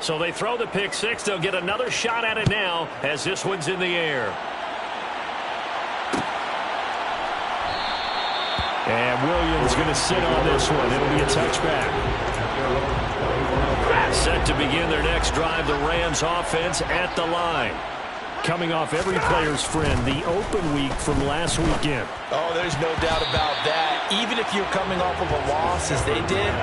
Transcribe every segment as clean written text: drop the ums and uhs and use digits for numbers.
So they throw the pick six. They'll get another shot at it now as this one's in the air. And Williams going to sit on this one. It'll be a touchback. Set to begin their next drive, the Rams offense at the line. Coming off every player's friend, the open week from last weekend. Oh, there's no doubt about that. Even if you're coming off of a loss as they did,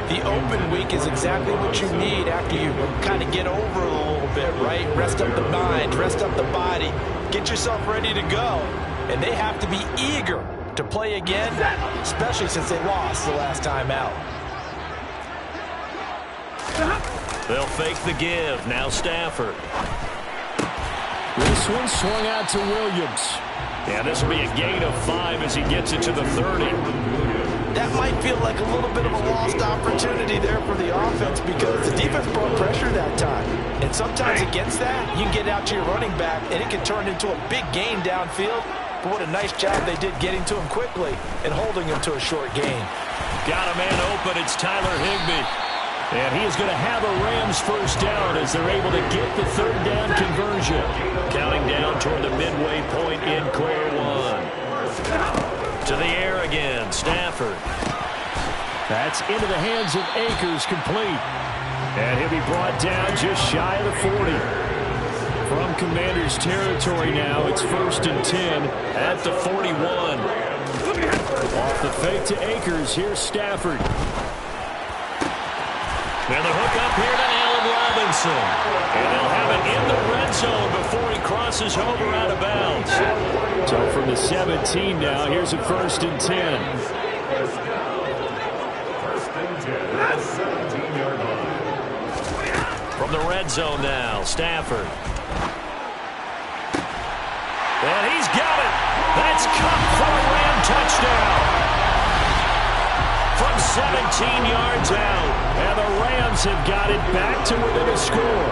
the open week is exactly what you need after you kind of get over it a little bit, right? Rest up the mind, rest up the body, get yourself ready to go. And they have to be eager to play again, especially since they lost the last time out. They'll fake the give. Now Stafford. This one swung out to Williams. Yeah, this will be a gain of 5 as he gets it to the 30. That might feel like a little bit of a lost opportunity there for the offense because the defense brought pressure that time. And sometimes against that, you can get out to your running back, and it can turn into a big gain downfield. But what a nice job they did getting to him quickly and holding him to a short gain. Got a man open. It's Tyler Higbee. And he is going to have a Rams first down as they're able to get the third down conversion. Counting down toward the midway point in quarter one. To the air again, Stafford. That's into the hands of Akers, complete. And he'll be brought down just shy of the 40. From Commander's territory now, it's 1st and 10 at the 41. Off the fake to Akers, here's Stafford. And the hook up here to Allen Robinson. And they'll have it in the red zone before he crosses over out of bounds. So from the 17 now, here's a 1st and 10. From the red zone now, Stafford. And he's got it. That's Cup for a Ram touchdown. From 17 yards out. And the Rams have got it back to within a score.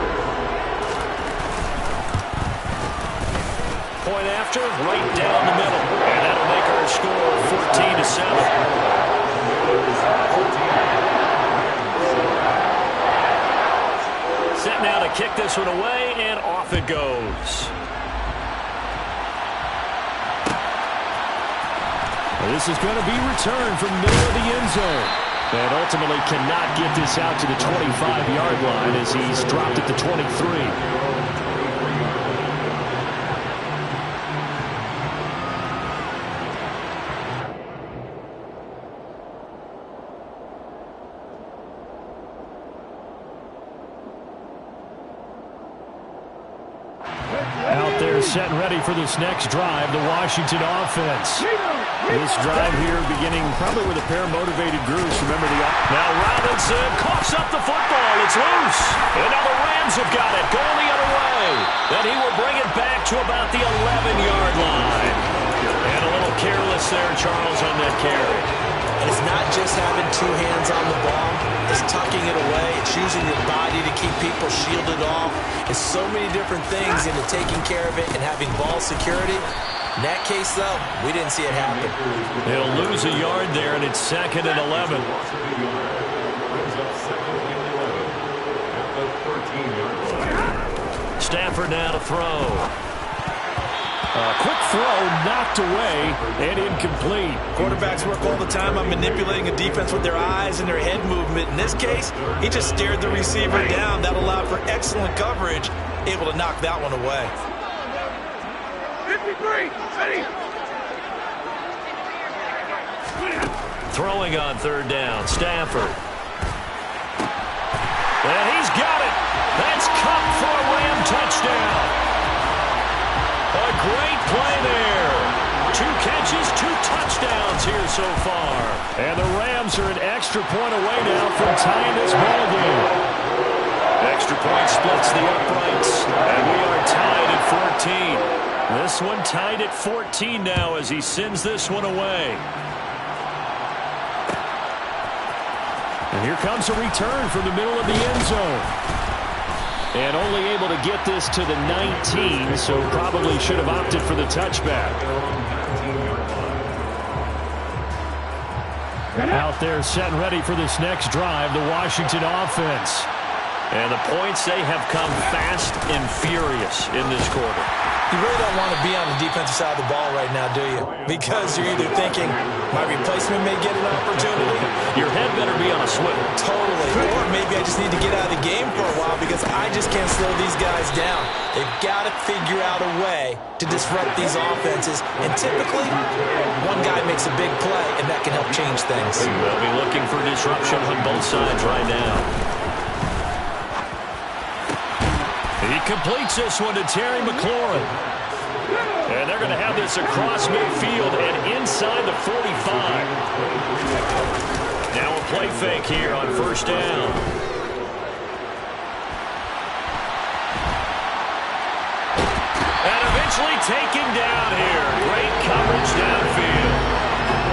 Point after, right down the middle. And that'll make our score 14-7. Set now to kick this one away, and off it goes. This is going to be returned from the middle of the end zone. And ultimately cannot get this out to the 25-yard line as he's dropped at the 23. Out there set and ready for this next drive, the Washington offense. This drive here beginning probably with a pair of motivated groups. Remember now Robinson coughs up the football. It's loose. And now the Rams have got it. Going the other way. Then he will bring it back to about the 11-yard line. And a little careless there, Charles, on that carry. It's not just having two hands on the ball. It's tucking it away. It's using your body to keep people shielded off. It's so many different things into taking care of it and having ball security. In that case, though, we didn't see it happen. They'll lose a yard there, and it's 2nd and 11. Stafford now to throw. A quick throw knocked away and incomplete. Quarterbacks work all the time on manipulating a defense with their eyes and their head movement. In this case, he just stared the receiver down. That allowed for excellent coverage, able to knock that one away. 53, ready. Throwing on 3rd down, Stafford. And he's got it. That's Cup for a Ram touchdown. A great play there. 2 catches, 2 touchdowns here so far. And the Rams are an extra point away now from tying this ball game. Extra point splits the uprights, and we are tied at 14. This one tied at 14 now as he sends this one away. And here comes a return from the middle of the end zone. And only able to get this to the 19, so probably should have opted for the touchback. Out there set and ready for this next drive, the Washington offense. And the points, they have come fast and furious in this quarter. You really don't want to be on the defensive side of the ball right now, do you? Because you're either thinking, my replacement may get an opportunity. Your head better be on a swivel. Totally. Or maybe I just need to get out of the game for a while because I just can't slow these guys down. They've got to figure out a way to disrupt these offenses. And typically, one guy makes a big play, and that can help change things. They'll be looking for disruption on both sides right now. He completes this one to Terry McLaurin. And they're going to have this across midfield and inside the 45. Now a play fake here on first down. And eventually taken down here. Great coverage downfield.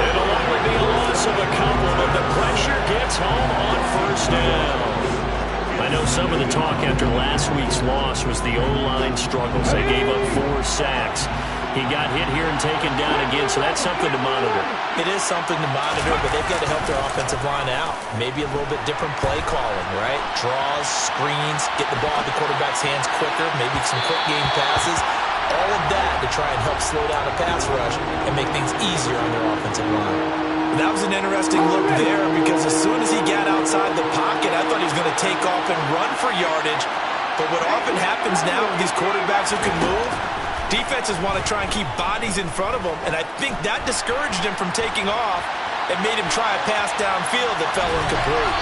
It'll only be a loss of a couple, but the pressure gets home on first down. I know some of the talk after last week's loss was the O-line struggles. They gave up 4 sacks. He got hit here and taken down again, so that's something to monitor. It is something to monitor, but they've got to help their offensive line out. Maybe a little bit different play calling, right? Draws, screens, get the ball in the quarterback's hands quicker, maybe some quick game passes. All of that to try and help slow down a pass rush and make things easier on their offensive line. That was an interesting look there because as soon as he got outside the pocket, I thought he was going to take off and run for yardage. But what often happens now with these quarterbacks who can move, defenses want to try and keep bodies in front of them, and I think that discouraged him from taking off and made him try a pass downfield that fell incomplete.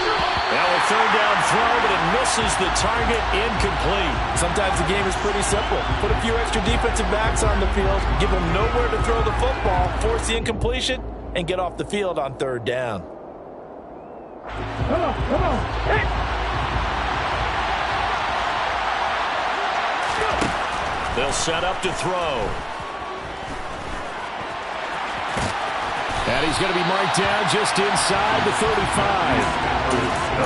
Now a third down throw, but it misses the target, incomplete. Sometimes the game is pretty simple. Put a few extra defensive backs on the field, give them nowhere to throw the football, force the incompletion, and get off the field on third down. Come on. Hey. They'll set up to throw. And he's going to be marked down just inside the 35.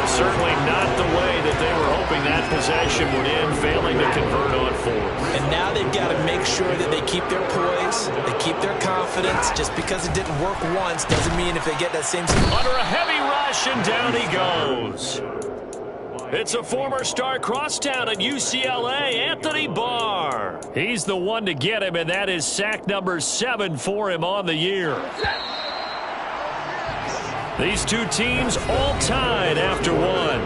Certainly not the way that they were hoping that possession would end, failing to convert on 4. And now they've got to make sure that they keep their poise, they keep their confidence. Just because it didn't work once doesn't mean if they get that same... Under a heavy rush, and down he goes. It's a former star crosstown at UCLA, Anthony Barr. He's the one to get him, and that is sack number 7 for him on the year. These two teams all tied after 1.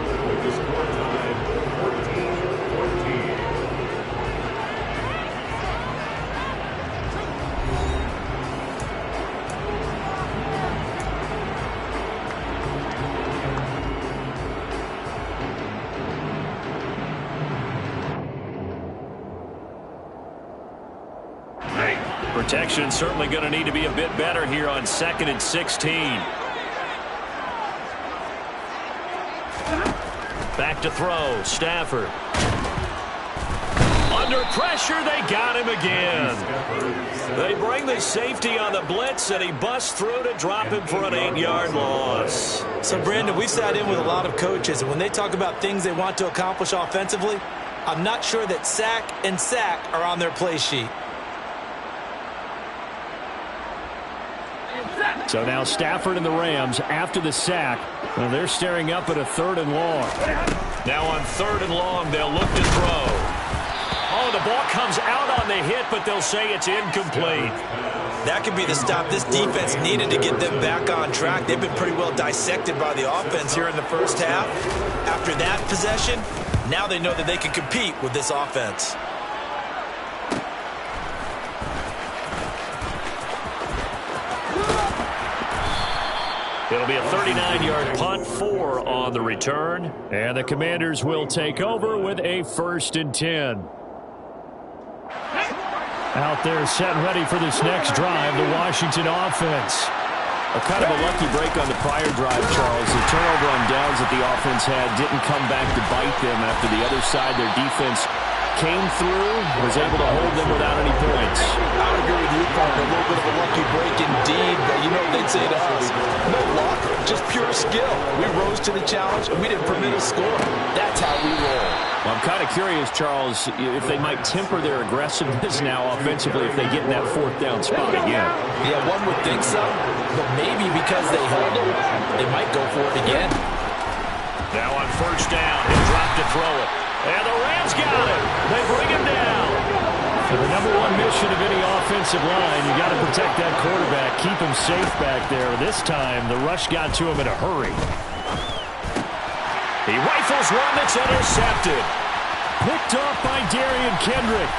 Protection certainly going to need to be a bit better here on 2nd and 16. Back to throw, Stafford. Under pressure, they got him again. They bring the safety on the blitz, and he busts through to drop him for an 8-yard loss. So, Brandon, we've sat in with a lot of coaches, and when they talk about things they want to accomplish offensively, I'm not sure that sack and sack are on their play sheet. So now Stafford and the Rams after the sack. Well, they're staring up at a 3rd and long. Now on 3rd and long, they'll look to throw. Oh, the ball comes out on the hit, but they'll say it's incomplete. That could be the stop this defense needed to get them back on track. They've been pretty well dissected by the offense here in the first half. After that possession, now they know that they can compete with this offense. It'll be a 39-yard punt, 4 on the return. And the Commanders will take over with a 1st and 10. Out there set ready for this next drive, the Washington offense. A kind of a lucky break on the prior drive, Charles. The turnover on downs that the offense had didn't come back to bite them after the other side. Their defense came through, was able to hold them without any points. I would agree with you, partner. A little bit of a lucky break indeed, but you know what they'd say to us? No luck, just pure skill. We rose to the challenge, and we didn't permit a score. That's how we roll. Well, I'm kind of curious, Charles, if they might temper their aggressiveness now offensively if they get in that 4th down spot again. Yeah, one would think so, but maybe because they held them, they might go for it again. Now on 1st down, he'll drop to throw it. And the Rams got it. They bring him down. For the number one mission of any offensive line, you got to protect that quarterback, keep him safe back there. This time, the rush got to him in a hurry. He rifles one that's intercepted. Picked off by Darian Kendrick.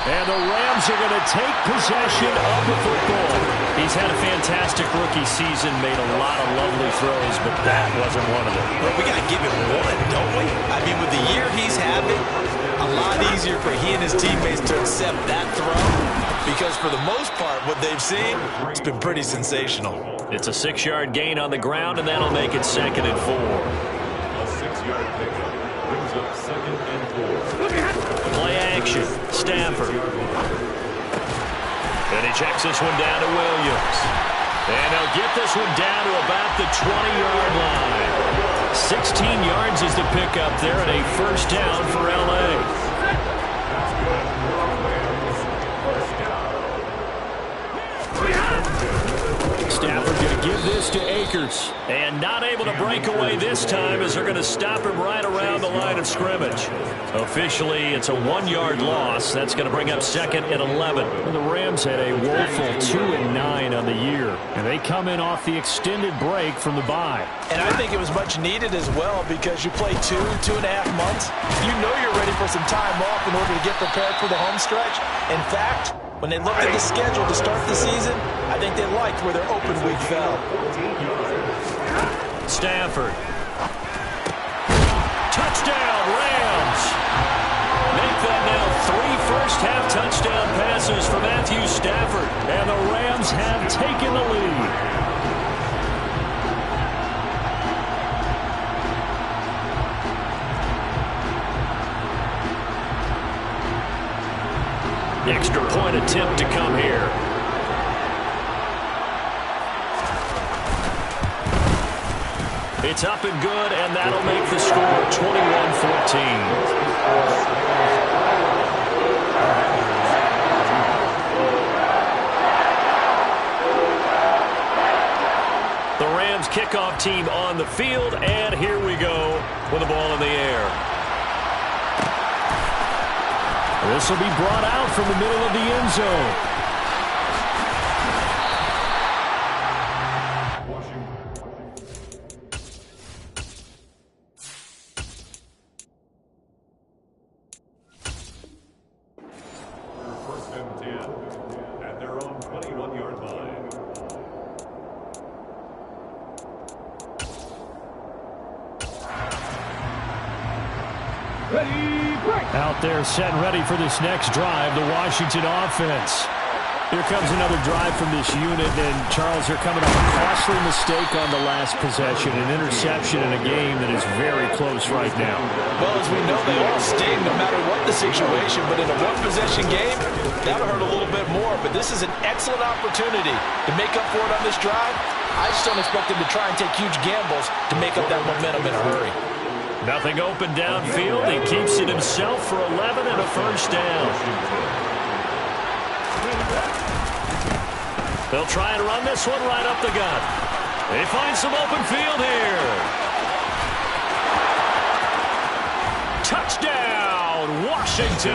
And the Rams are going to take possession of the football. He's had a fantastic rookie season, made a lot of lovely throws, but that wasn't one of them. Well, we got to give him one, don't we? I mean, with the year he's having, a lot easier for he and his teammates to accept that throw, because for the most part, what they've seen, it's been pretty sensational. It's a 6-yard gain on the ground, and that'll make it 2nd and 4. A 6-yard pickup brings up 2nd and 4. Play action, Stafford. And he checks this one down to Williams. And he'll get this one down to about the 20-yard line. 16 yards is the pickup there, and a first down for L.A. Stafford going to give this to Akers. And not able to break away this time as they're going to stop him right around the line of scrimmage. Officially, it's a 1-yard loss. That's going to bring up 2nd and 11. And the Rams had a woeful 2-9 on the year. And they come in off the extended break from the bye. And I think it was much needed as well, because you play 2.5 months. You know you're ready for some time off in order to get prepared for the home stretch. In fact, when they looked at the schedule to start the season, I think they liked where their open week fell. Stafford. Touchdown, Rams. Make that now 3 first-half touchdown passes for Matthew Stafford. And the Rams have taken the lead. Extra point attempt to come here. It's up and good, and that'll make the score 21-14. The Rams kickoff team on the field, and here we go with the ball in the air. This will be brought out from the middle of the end zone. First and 10 at their own 21-yard line. Ready, break. Out there set and ready for this next drive, the Washington offense. Here comes another drive from this unit, and Charles, they're coming off a costly mistake on the last possession, an interception in a game that is very close right now. Well, as we know, they all sting no matter what the situation, but in a one-possession game, that'll hurt a little bit more. But this is an excellent opportunity to make up for it on this drive. I just don't expect them to try and take huge gambles to make up that momentum in a hurry. Nothing open downfield. He keeps it himself for 11 and a first down. They'll try and run this one right up the gut. They find some open field here. Touchdown, Washington.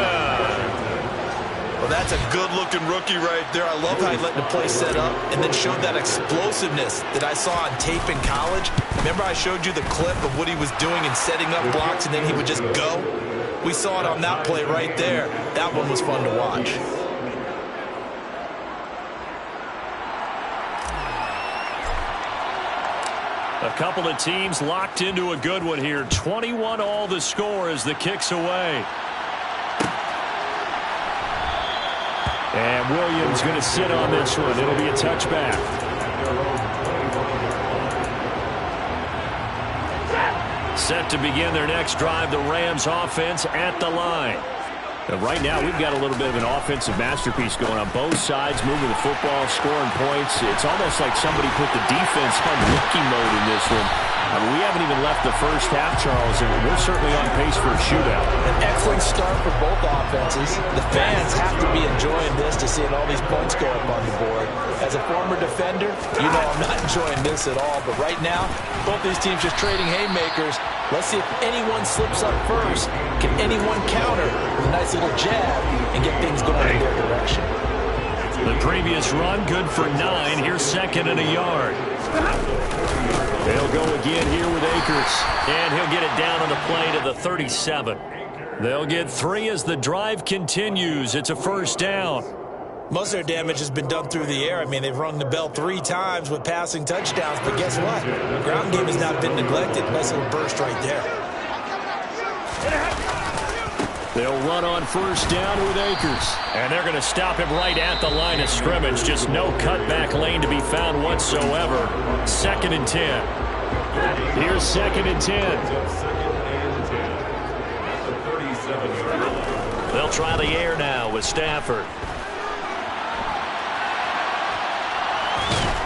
Well, that's a good-looking rookie right there. I love how he let the play set up and then showed that explosiveness that I saw on tape in college. Remember I showed you the clip of what he was doing and setting up blocks, and then he would just go? We saw it on that play right there. That one was fun to watch. A couple of teams locked into a good one here. 21 all the score as the kick's away. And Williams going to sit on this one. It'll be a touchback. Set to begin their next drive, the Rams offense at the line. Right now, we've got a little bit of an offensive masterpiece going on both sides, moving the football, scoring points. It's almost like somebody put the defense on rookie mode in this one. I mean, we haven't even left the first half, Charles, and we're certainly on pace for a shootout. An excellent start for both offenses. The fans have to be enjoying this to see all these points go up on the board. As a former defender, you know I'm not enjoying this at all. But right now, both these teams just trading haymakers. Let's see if anyone slips up first. Can anyone counter with a nice little jab and get things going in their direction? The previous run, good for 9. Here's second and a yard. They'll go again here with Akers. And he'll get it down on the play to the 37. They'll get 3 as the drive continues. It's a first down. Most of their damage has been done through the air. I mean, they've rung the bell 3 times with passing touchdowns. But guess what? The ground game has not been neglected. Nice little burst right there. They'll run on first down with Akers. And they're going to stop him right at the line of scrimmage. Just no cutback lane to be found whatsoever. 2nd and 10. Here's 2nd and 10. They'll try the air now with Stafford.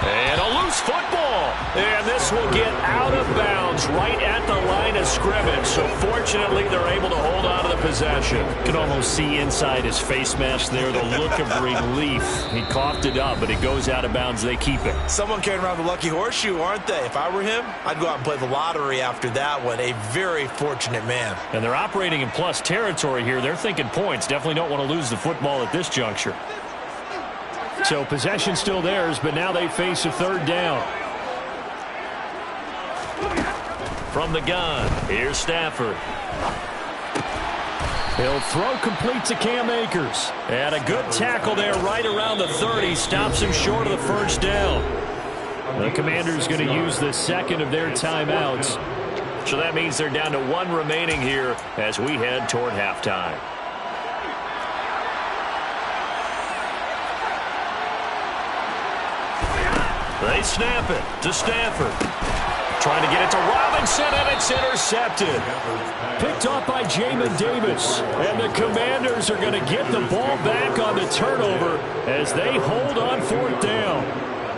And a loose football. And this will get out of bounds right at the line of scrimmage. So fortunately, they're able to hold on to the possession. You can almost see inside his face mask there the look of relief. He coughed it up, but it goes out of bounds. They keep it. Someone carrying around the lucky horseshoe, aren't they? If I were him, I'd go out and play the lottery after that one. A very fortunate man. And they're operating in plus territory here. They're thinking points. Definitely don't want to lose the football at this juncture. So possession still theirs, but now they face a 3rd down. From the gun, here's Stafford. He'll throw complete to Cam Akers. And a good tackle there right around the 30. Stops him short of the first down. The Commanders going to use the 2nd of their timeouts. So that means they're down to 1 remaining here as we head toward halftime. They snap it to Stafford. Trying to get it to Robinson, and it's intercepted. Picked off by Jamin Davis. And the Commanders are going to get the ball back on the turnover as they hold on 4th down.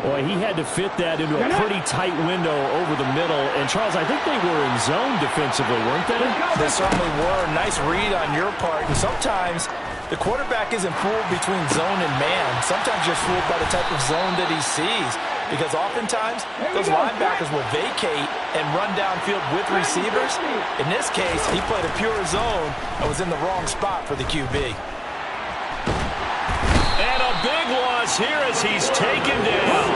Boy, he had to fit that into a pretty tight window over the middle. And, Charles, I think they were in zone defensively, weren't they? They certainly were. Nice read on your part. And sometimes the quarterback isn't fooled between zone and man. Sometimes you're fooled by the type of zone that he sees. Because oftentimes, those linebackers will vacate and run downfield with receivers. In this case, he played a pure zone and was in the wrong spot for the QB. And a big loss here as he's taken down.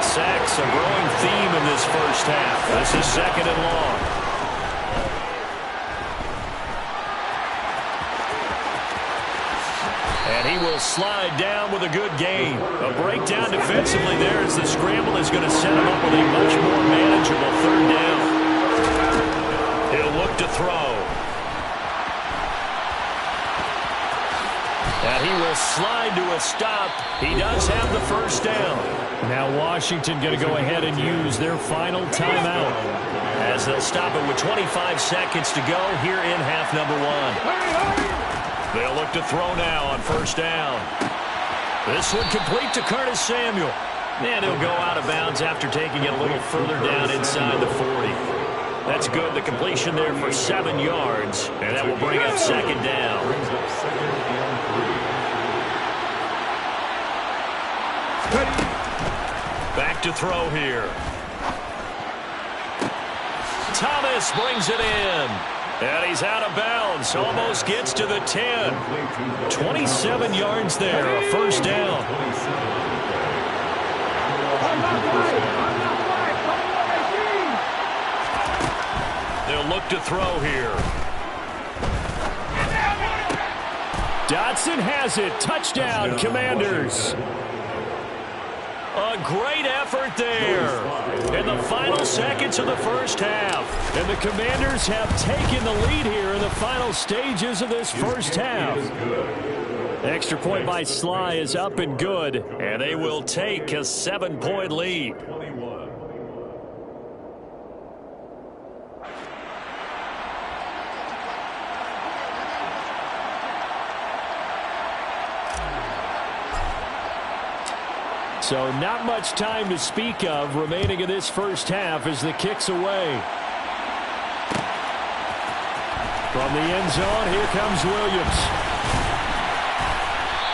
Sacks, a growing theme in this first half. This is 2nd and long. And he will slide down with a good gain. A breakdown defensively there as the scramble is going to set him up with a much more manageable 3rd down. He'll look to throw. And he will slide to a stop. He does have the first down. Now Washington going to go ahead and use their final timeout as they'll stop it with 25 seconds to go here in half number 1. They'll look to throw now on first down. This one complete to Curtis Samuel. And he'll go out of bounds after taking it a little further down inside the 40. That's good. The completion there for 7 yards. And that will bring up 2nd down. Back to throw here. Thomas brings it in. And he's out of bounds. Almost gets to the 10. 27 yards there. A first down. They'll look to throw here. Dotson has it. Touchdown, Commanders. A great effort there in the final seconds of the first half. And the Commanders have taken the lead here in the final stages of this first half. Extra point by Sly is up and good. And they will take a 7-point lead. So not much time to speak of remaining in this first half as the kick's away. From the end zone, here comes Williams.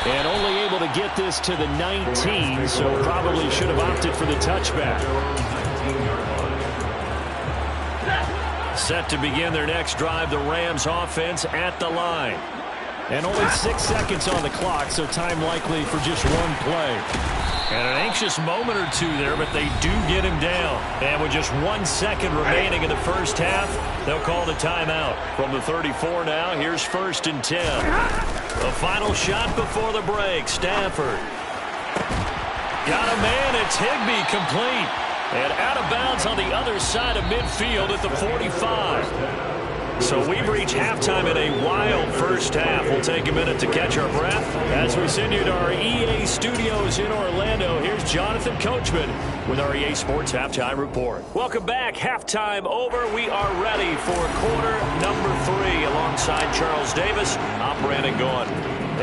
And only able to get this to the 19, so probably should have opted for the touchback. Set to begin their next drive, the Rams offense at the line. And only 6 seconds on the clock, so time likely for just one play. And an anxious moment or two there, but they do get him down. And with just 1 second remaining in the first half, they'll call the timeout. From the 34 now, here's 1st and 10. The final shot before the break, Stafford. Got a man, it's Higbee, complete. And out of bounds on the other side of midfield at the 45. So we've reached halftime in a wild first half. We'll take a minute to catch our breath as we send you to our EA studios in Orlando. Here's Jonathan Coachman with our EA Sports Halftime Report. Welcome back. Halftime over. We are ready for quarter number 3 alongside Charles Davis. I'm Brandon Gaughan.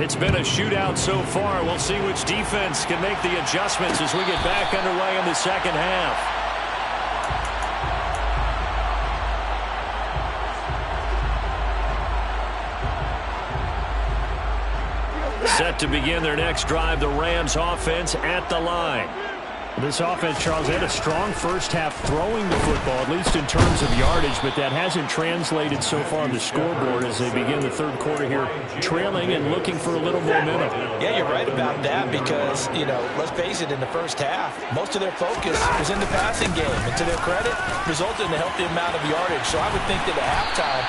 It's been a shootout so far. We'll see which defense can make the adjustments as we get back underway in the second half. Set to begin their next drive, the Rams offense at the line. This offense, Charles, had a strong first half throwing the football, at least in terms of yardage, but that hasn't translated so far on the scoreboard as they begin the third quarter here, trailing and looking for a little momentum. Yeah, you're right about that because, let's face it, in the first half, most of their focus was in the passing game. And to their credit, resulted in a healthy amount of yardage. So I would think that at halftime,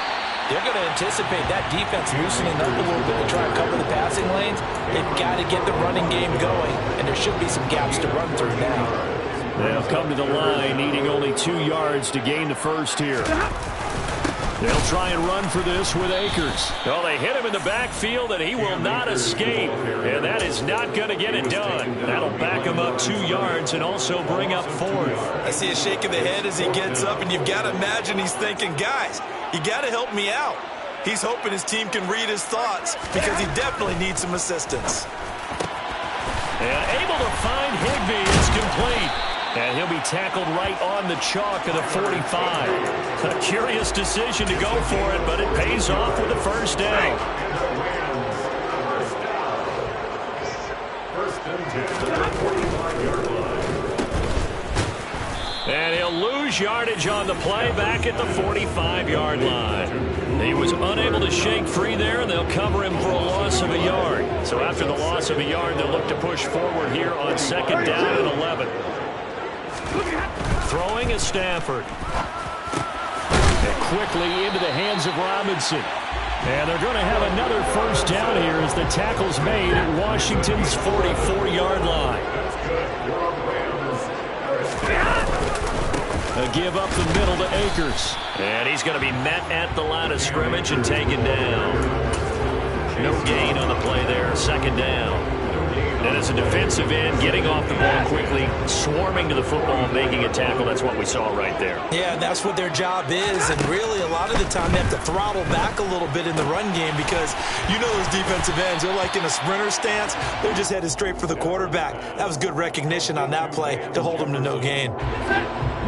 they're going to anticipate that defense loosening up a little bit to try and cover the passing lanes. They've got to get the running game going, and there should be some gaps to run through now. They'll come to the line, needing only 2 yards to gain the first here. They'll try and run for this with Akers. Oh, they hit him in the backfield, and he will not escape. And that is not going to get it done. That'll back him up 2 yards and also bring up 4th. I see a shake of the head as he gets up, and you've got to imagine he's thinking, guys, you got to help me out. He's hoping his team can read his thoughts because he definitely needs some assistance. And able to find Higbee. It's complete. And he'll be tackled right on the chalk of the 45. A curious decision to go for it, but it pays off with the first down. And he'll lose yardage on the play back at the 45-yard line. He was unable to shake free there, and they'll cover him for a loss of a yard. So after the loss of a yard, they'll look to push forward here on 2nd down and 11. Throwing is Stafford. And quickly into the hands of Robinson. And they're going to have another first down here as the tackle's made at Washington's 44-yard line. A give up the middle to Akers. And he's going to be met at the line of scrimmage and taken down. No gain on the play there, 2nd down. And as a defensive end, getting off the ball quickly, swarming to the football, making a tackle, that's what we saw right there. Yeah, that's what their job is. And really, a lot of the time, they have to throttle back a little bit in the run game because those defensive ends, they're like in a sprinter stance. They're just headed straight for the quarterback. That was good recognition on that play to hold them to no gain.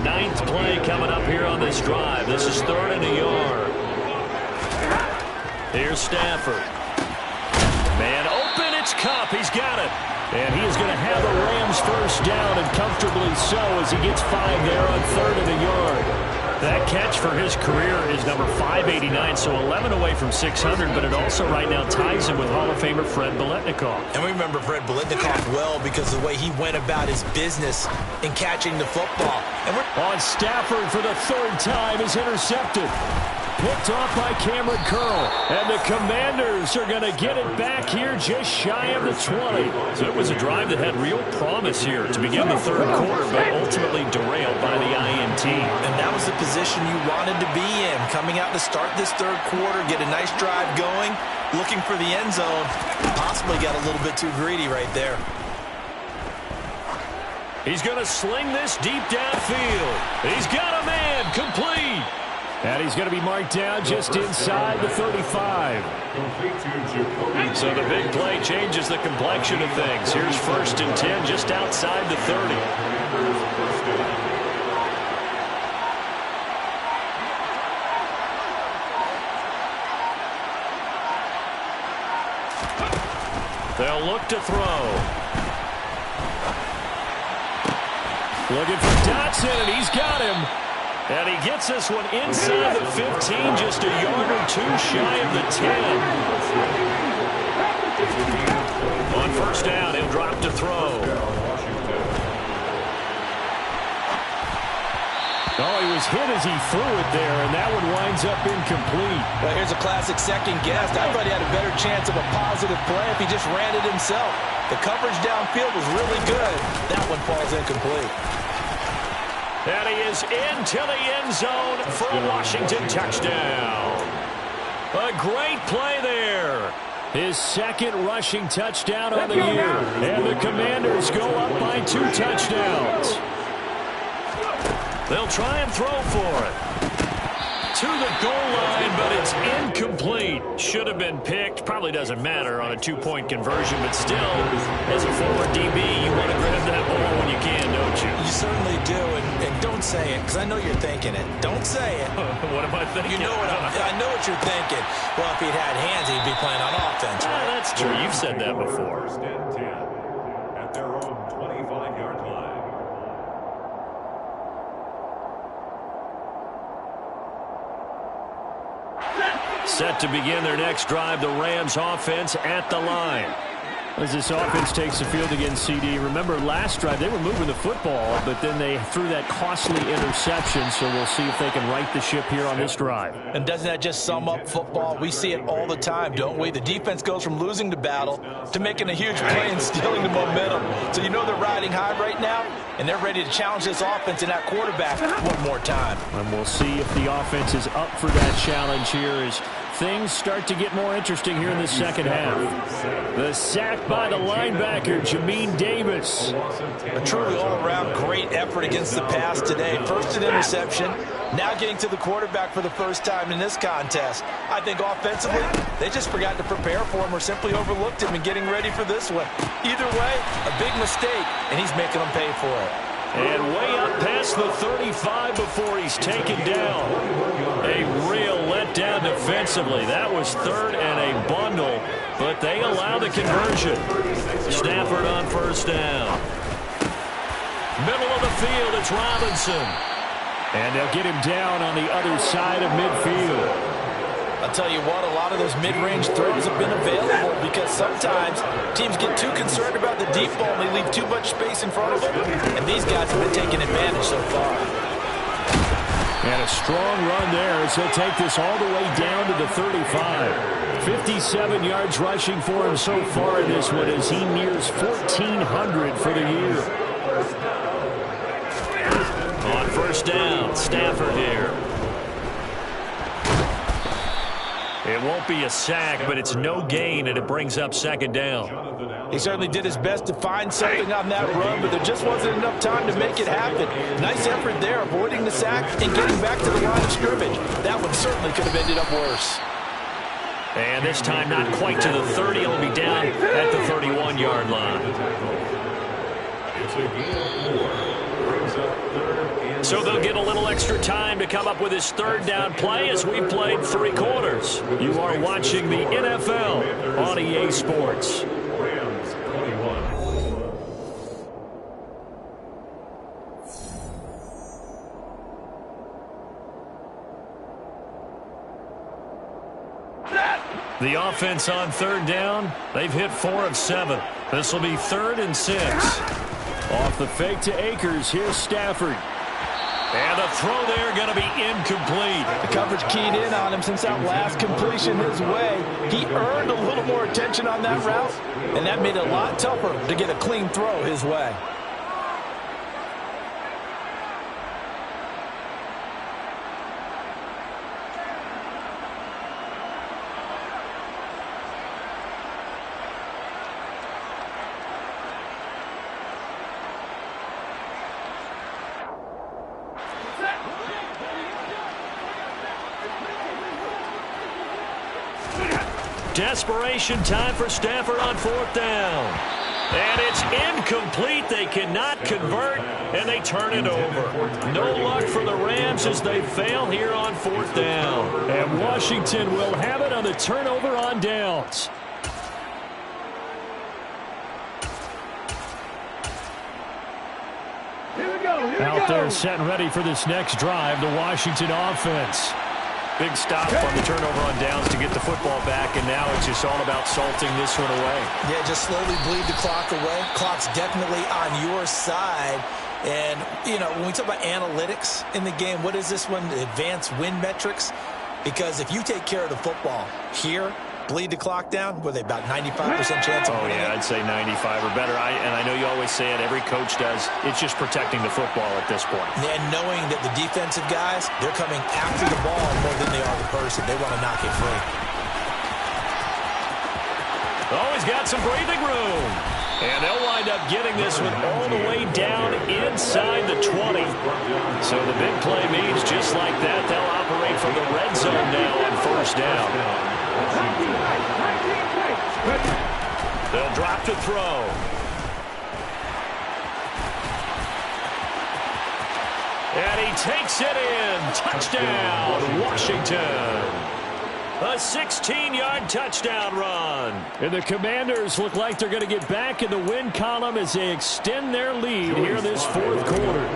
9th play coming up here on this drive. This is 3rd and a yard. Here's Stafford. Man open, it's Kupp. He's got it. And he is going to have the Rams first down, and comfortably so as he gets 5 there on 3rd and a yard. That catch for his career is number 589, so 11 away from 600, but it also right now ties him with Hall of Famer Fred Biletnikoff. And we remember Fred Biletnikoff well because of the way he went about his business in catching the football. And on Stafford for the 3rd time is intercepted. Picked off by Cameron Curl. And the Commanders are going to get it back here just shy of the 20. So it was a drive that had real promise here to begin the 3rd quarter, but ultimately derailed by the INT. And that was the position you wanted to be in. Coming out to start this 3rd quarter, get a nice drive going, looking for the end zone. Possibly got a little bit too greedy right there. He's going to sling this deep downfield. He's got a man, complete. And he's going to be marked down just inside the 35. So the big play changes the complexion of things. Here's 1st and 10 just outside the 30. They'll look to throw. Looking for Dotson, and he's got him. And he gets this one inside the 15, just a yard or two shy of the 10. On 1st down, he'll drop to throw. Oh, he was hit as he threw it there, and that one winds up incomplete. Well, here's a classic second guess. I thought he had a better chance of a positive play if he just ran it himself. The coverage downfield was really good. That one falls incomplete. And he is into the end zone for a Washington touchdown. A great play there. His 2nd rushing touchdown on the year. And the Commanders go up by 2 touchdowns. They'll try and throw for it. To the goal line, but it's incomplete. Should have been picked. Probably doesn't matter on a 2-point conversion, but still, as a forward DB, you want to grab that ball when you can, don't you? You certainly do, and don't say it, because I know you're thinking it. Don't say it. What am I thinking? You know I know what you're thinking. Well, if he'd had hands, he'd be playing on offense. Right? That's true. You've said that before. 1st and 10 at their own 25-yard line. Set to begin their next drive, the Rams offense at the line. As this offense takes the field against CD, remember last drive they were moving the football, but then they threw that costly interception, so we'll see if they can right the ship here on this drive. And doesn't that just sum up football? We see it all the time, don't we? The defense goes from losing the battle to making a huge play and stealing the momentum. So you know they're riding high right now, and they're ready to challenge this offense and that quarterback one more time. And we'll see if the offense is up for that challenge here as things start to get more interesting here in the 2nd half. The sack by the linebacker, Jamin Davis. A truly all-around great effort against the pass today. 1st and interception, now getting to the quarterback for the 1st time in this contest. I think offensively, they just forgot to prepare for him or simply overlooked him in getting ready for this one. Either way, a big mistake, and he's making them pay for it. And way up past the 35 before he's taken down. A real letdown defensively. That was 3rd and a bundle, but they allow the conversion. Stafford on 1st down. Middle of the field, it's Robinson. And they'll get him down on the other side of midfield. I'll tell you what, a lot of those mid-range throws have been available because sometimes teams get too concerned about the deep ball and they leave too much space in front of them. And these guys have been taking advantage so far. And a strong run there as he'll take this all the way down to the 35. 57 yards rushing for him so far in this one as he nears 1,400 for the year. On 1st down, Stafford here. It won't be a sack, but it's no gain, and it brings up 2nd down. He certainly did his best to find something on that run, but there just wasn't enough time to make it happen. Nice effort there, avoiding the sack and getting back to the line of scrimmage. That one certainly could have ended up worse. And this time not quite to the 30. He'll be down at the 31-yard line. It's a gain of 4. Brings up 3rd and So they'll get a little extra time to come up with his 3rd down play as we played 3 quarters. You are watching the NFL on EA Sports. Rams 21. The offense on 3rd down, they've hit 4 of 7. This will be 3rd and 6. Off the fake to Akers, here's Stafford. And the throw there going to be incomplete. The coverage keyed in on him since that last completion his way. He earned a little more attention on that route, and that made it a lot tougher to get a clean throw his way. desperation time for Stafford on 4th down. And it's incomplete. They cannot convert, and they turn it over. No luck for the Rams as they fail here on 4th down. And Washington will have it on the turnover on downs. Out there set and ready for this next drive, the Washington offense. Big stop on the turnover on downs to get the football back, and now it's just all about salting this one away. Yeah, just slowly bleed the clock away. Clock's definitely on your side. And, you know, when we talk about analytics in the game, what is this one? Advanced win metrics? Because if you take care of the football here, bleed the clock down, were they about 95% chance of winning? Yeah, I'd say 95 or better. And I know you always say it, every coach does. It's just protecting the football at this point. And knowing that the defensive guys, they're coming after the ball more than they are the person. They want to knock it free. Oh, he's got some breathing room. And they'll wind up getting this one all the way down inside the 20. So the big play means just like that, they'll operate from the red zone now on 1st down. They'll drop to throw. And he takes it in. Touchdown, Washington. A 16-yard touchdown run. And the Commanders look like they're going to get back in the win column as they extend their lead here in this 4th quarter.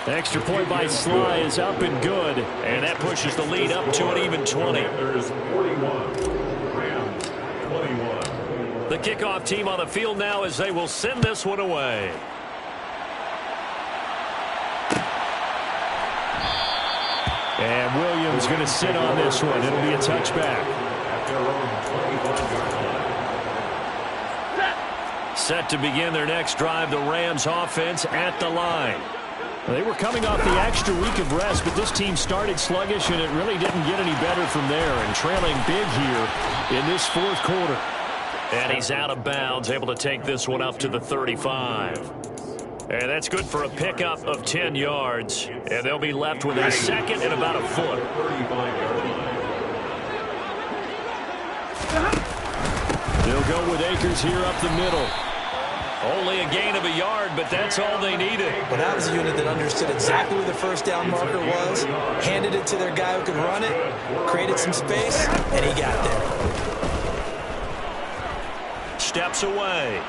Extra point by Sly is up and good. And that pushes the lead up to an even 20. The kickoff team on the field now as they will send this one away. And Williams going to sit on this one. It'll be a touchback. Set to begin their next drive, the Rams offense at the line. They were coming off the extra week of rest, but this team started sluggish, and it really didn't get any better from there. And trailing big here in this 4th quarter. And he's out of bounds, able to take this one up to the 35. And that's good for a pickup of 10 yards. And they'll be left with a second and about a foot. They'll go with Akers here up the middle. Only a gain of a yard, but that's all they needed. Well, that was a unit that understood exactly where the 1st down marker was, handed it to their guy who could run it, created some space, and he got there. Steps away.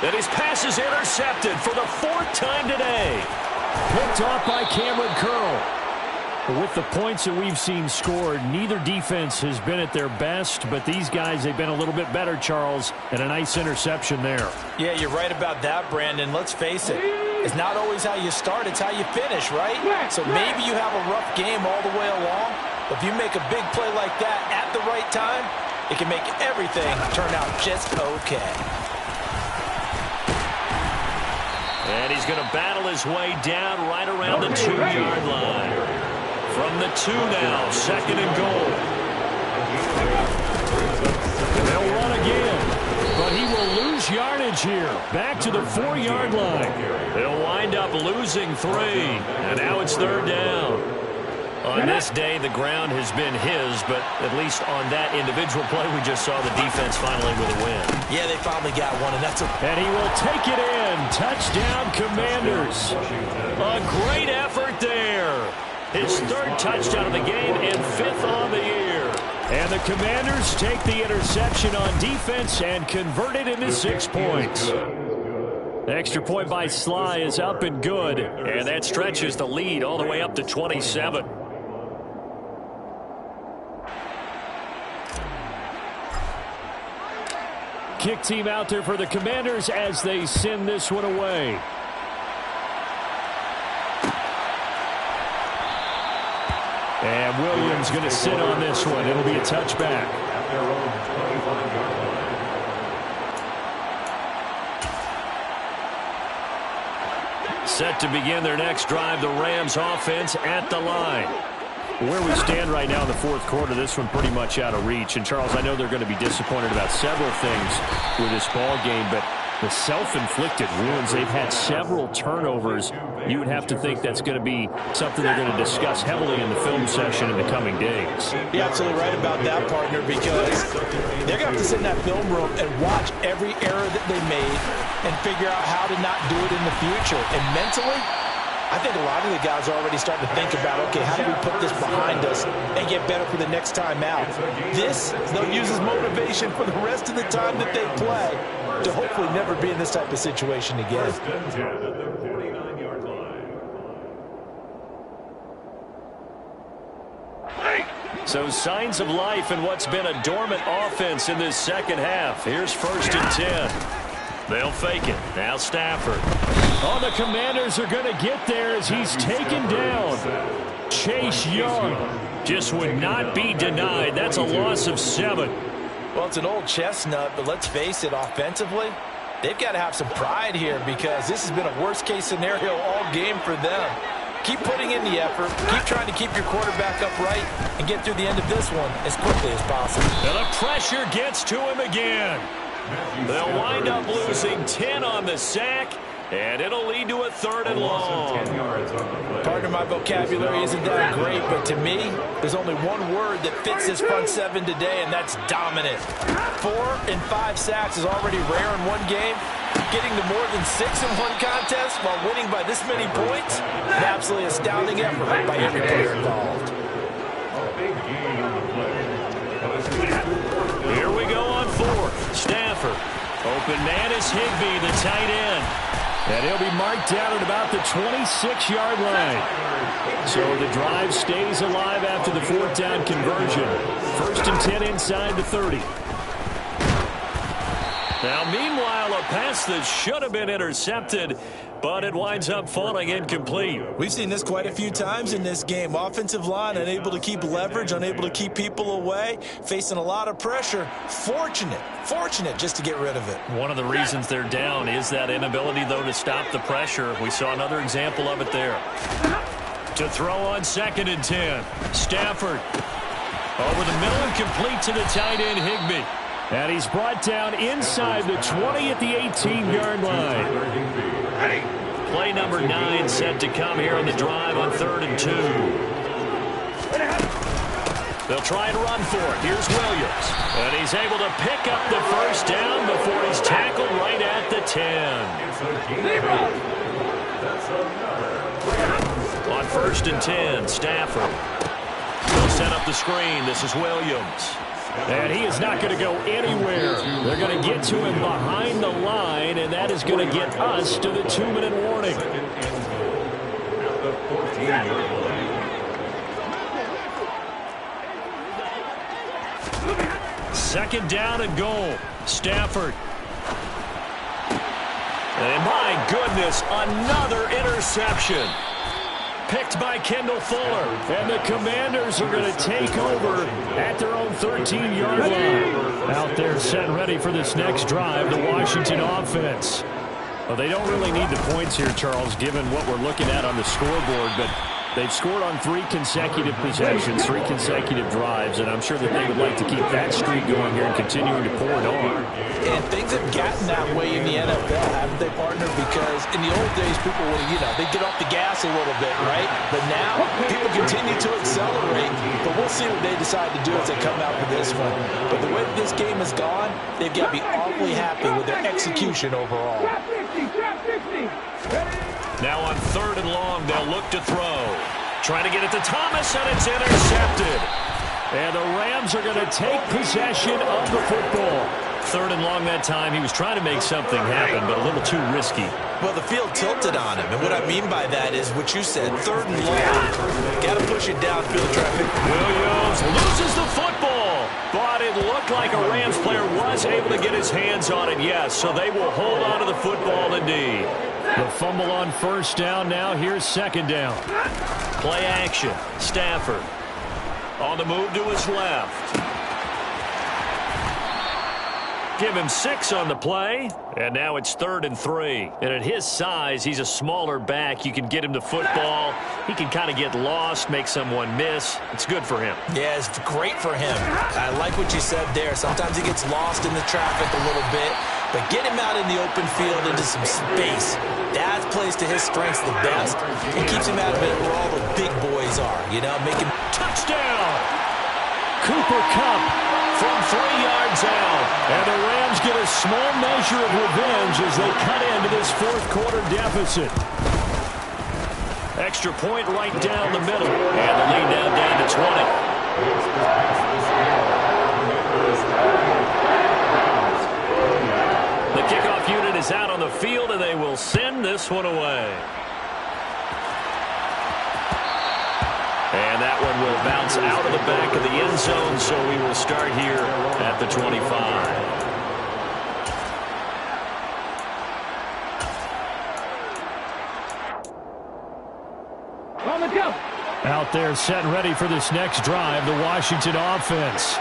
And his pass is intercepted for the 4th time today. Picked off by Cameron Curl. With the points that we've seen scored, neither defense has been at their best, but these guys, they've been a little bit better, Charles, and a nice interception there. Yeah, you're right about that, Brandon. Let's face it. It's not always how you start, it's how you finish, right? So maybe you have a rough game all the way along, but if you make a big play like that at the right time, it can make everything turn out just okay. And he's going to battle his way down right around the 2-yard line. From the 2 now, 2nd and goal. They'll run again, but he will lose yardage here. Back to the 4-yard line. They'll wind up losing 3, and now it's 3rd down. On this day, the ground has been his, but at least on that individual play, we just saw the defense finally with a win. Yeah, they finally got one, and that's a... And he will take it in. Touchdown, Commanders. A great effort there. His 3rd touchdown of the game and 5th on the year. And the Commanders take the interception on defense and convert it into 6 points. Extra point by Sly is up and good. And that stretches the lead all the way up to 27. Kick team out there for the Commanders as they send this one away. And Williams going to sit on this one. It'll be a touchback. Set to begin their next drive, the Rams offense at the line. Where we stand right now in the 4th quarter, this one pretty much out of reach. And, Charles, I know they're going to be disappointed about several things with this ball game, but The self-inflicted wounds. They've had several turnovers. You would have to think that's going to be something they're going to discuss heavily in the film session in the coming days. You're absolutely right about that, partner, because they're going to have to sit in that film room and watch every error that they made and figure out how to not do it in the future. And mentally, I think a lot of the guys are already starting to think about, okay, how do we put this behind us and get better for the next time out? This, they'll use as motivation for the rest of the time that they play to hopefully never be in this type of situation again. So signs of life in what's been a dormant offense in this second half. Here's 1st and 10. They'll fake it. Now Stafford. Oh, the Commanders are going to get there as he's taken down. Chase Young just would not be denied. That's a loss of 7. Well, it's an old chestnut, but let's face it, offensively, they've got to have some pride here because this has been a worst-case scenario all game for them. Keep putting in the effort. Keep trying to keep your quarterback upright and get through the end of this one as quickly as possible. And the pressure gets to him again. They'll wind up losing 10 on the sack, and it'll lead to a 3rd and long. Partner, my vocabulary isn't that great, but to me, there's only one word that fits this front 7 today, and that's dominant. 4 and 5 sacks is already rare in one game. Getting to more than 6 in one contest while winning by this many points, an absolutely astounding effort by every player involved. Here we go on 4th. Stafford. Open man is Higbee, the tight end. And he'll be marked down at about the 26-yard line. So the drive stays alive after the 4th down conversion. 1st and 10 inside the 30. Now, meanwhile, a pass that should have been intercepted, but it winds up falling incomplete. We've seen this quite a few times in this game. Offensive line unable to keep leverage, unable to keep people away, facing a lot of pressure. Fortunate just to get rid of it. One of the reasons they're down is that inability, though, to stop the pressure. We saw another example of it there. To throw on 2nd and 10. Stafford. Over the middle and complete to the tight end, Higbee. And he's brought down inside the 20 at the 18-yard line. Play number 9 set to come here on the drive on 3rd and 2. They'll try and run for it. Here's Williams. And he's able to pick up the 1st down before he's tackled right at the 10. On 1st and 10, Stafford. They'll set up the screen. This is Williams. And he is not going to go anywhere. They're going to get to him behind the line, and that is going to get us to the 2-minute warning. Second down and goal. Stafford. And my goodness, another interception. Picked by Kendall Fuller. And the Commanders are going to take over at their own 13-yard line. Out there set ready for this next drive, the Washington offense. Well, they don't really need the points here, Charles, given what we're looking at on the scoreboard, but they've scored on 3 consecutive possessions, 3 consecutive drives, and I'm sure that they would like to keep that streak going here and continuing to pour it on. And things have gotten that way in the NFL, haven't they, partner? Because in the old days, people would, they'd get off the gas a little bit, right? But now, people continue to accelerate, but we'll see what they decide to do as they come out for this one. But the way that this game has gone, they've got to be awfully happy with their execution overall. Now on 3rd and long, they'll look to throw. Trying to get it to Thomas, and it's intercepted. And the Rams are going to take possession of the football. 3rd and long that time. He was trying to make something happen, but a little too risky. Well, the field tilted on him, and what I mean by that is what you said, 3rd and long. Got to push it downfield traffic. Williams loses the football, but it looked like a Rams player was able to get his hands on it, yes, so they will hold on to the football indeed. The fumble on 1st down now. Here's 2nd down. Play action. Stafford on the move to his left. Give him 6 on the play. And now it's 3rd and 3. And at his size, he's a smaller back. You can get him the football. He can kind of get lost, make someone miss. It's good for him. Yeah, it's great for him. I like what you said there. Sometimes he gets lost in the traffic a little bit. But get him out in the open field into some space. That plays to his strengths the best. It keeps him out of it where all the big boys are, you know, making touchdown. Cooper Kupp from 3 yards out. And the Rams get a small measure of revenge as they cut into this fourth quarter deficit. Extra point right down the middle. And the lead now down to 20. The kickoff unit is out on the field, and they will send this one away. And that one will bounce out of the back of the end zone, so we will start here at the 25. Out there set and ready for this next drive, the Washington offense.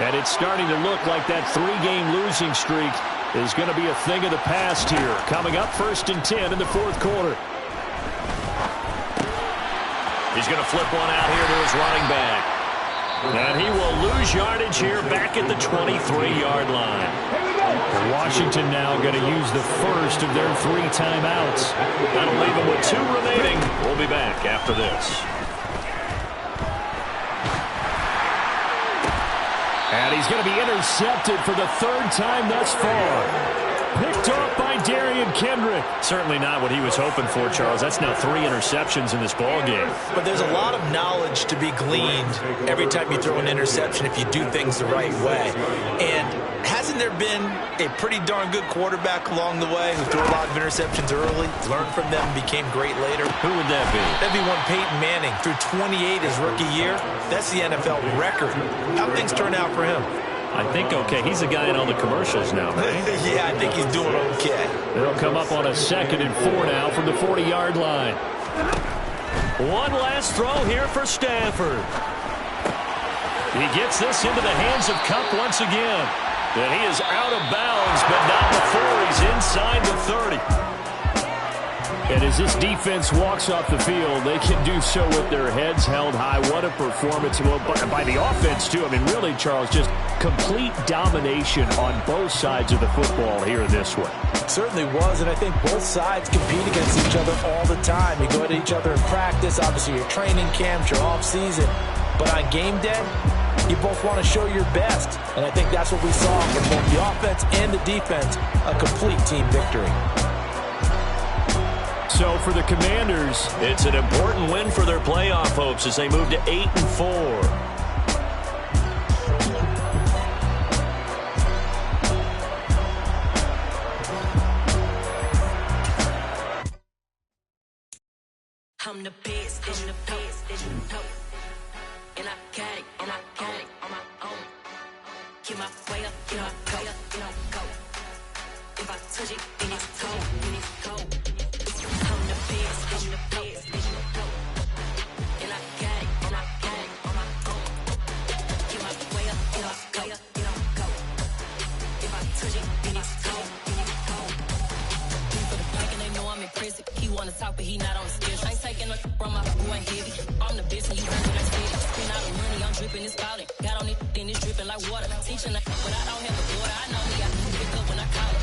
And it's starting to look like that 3-game losing streak is going to be a thing of the past here. Coming up 1st and 10 in the fourth quarter. He's going to flip one out here to his running back. And he will lose yardage here back at the 23-yard line. Washington now going to use the first of their 3 timeouts. That'll leave him with 2 remaining. We'll be back after this. And he's going to be intercepted for the 3rd time thus far. Picked off by Darian Kendrick. Certainly not what he was hoping for, Charles. That's now 3 interceptions in this ball game. But there's a lot of knowledge to be gleaned every time you throw an interception if you do things the right way. And hasn't there been a pretty darn good quarterback along the way who threw a lot of interceptions early, learned from them, and became great later? Who would that be? That'd be one Peyton Manning. Threw 28 his rookie year. That's the NFL record. How'd things turn out for him? I think okay. He's the guy in all the commercials now, man. Yeah, I think he's doing okay. They'll come up on a 2nd and 4 now from the 40-yard line. One last throw here for Stafford. He gets this into the hands of Kupp once again. And he is out of bounds, but not before he's inside the 30. And as this defense walks off the field, they can do so with their heads held high. What a performance by the offense, too. I mean, really, Charles, just complete domination on both sides of the football here in this one. Certainly was, and I think both sides compete against each other all the time. You go at each other in practice, obviously your training camps, your off-season. But on game day, you both want to show your best. And I think that's what we saw from both the offense and the defense, a complete team victory. So for the Commanders, it's an important win for their playoff hopes as they move to 8-4. I'm the best, I'm the best, and I got it, on my own. Get my way up, get my go. If I touch it, then it's cold, I'm the best, and I got it, on my own. Get my way up, get my go. If I touch it, then it's cold. For the pack and they know I'm impressive. He wanna talk, but he not on the schedule. I ain't taking no from my boy heavy. I'm the best, and you heard what I said. Spend all the money, I'm dripping, it's spouting. Got on it, then it's dripping like water. Teaching that, but I don't have a daughter. I know me, I can pick up when I call it.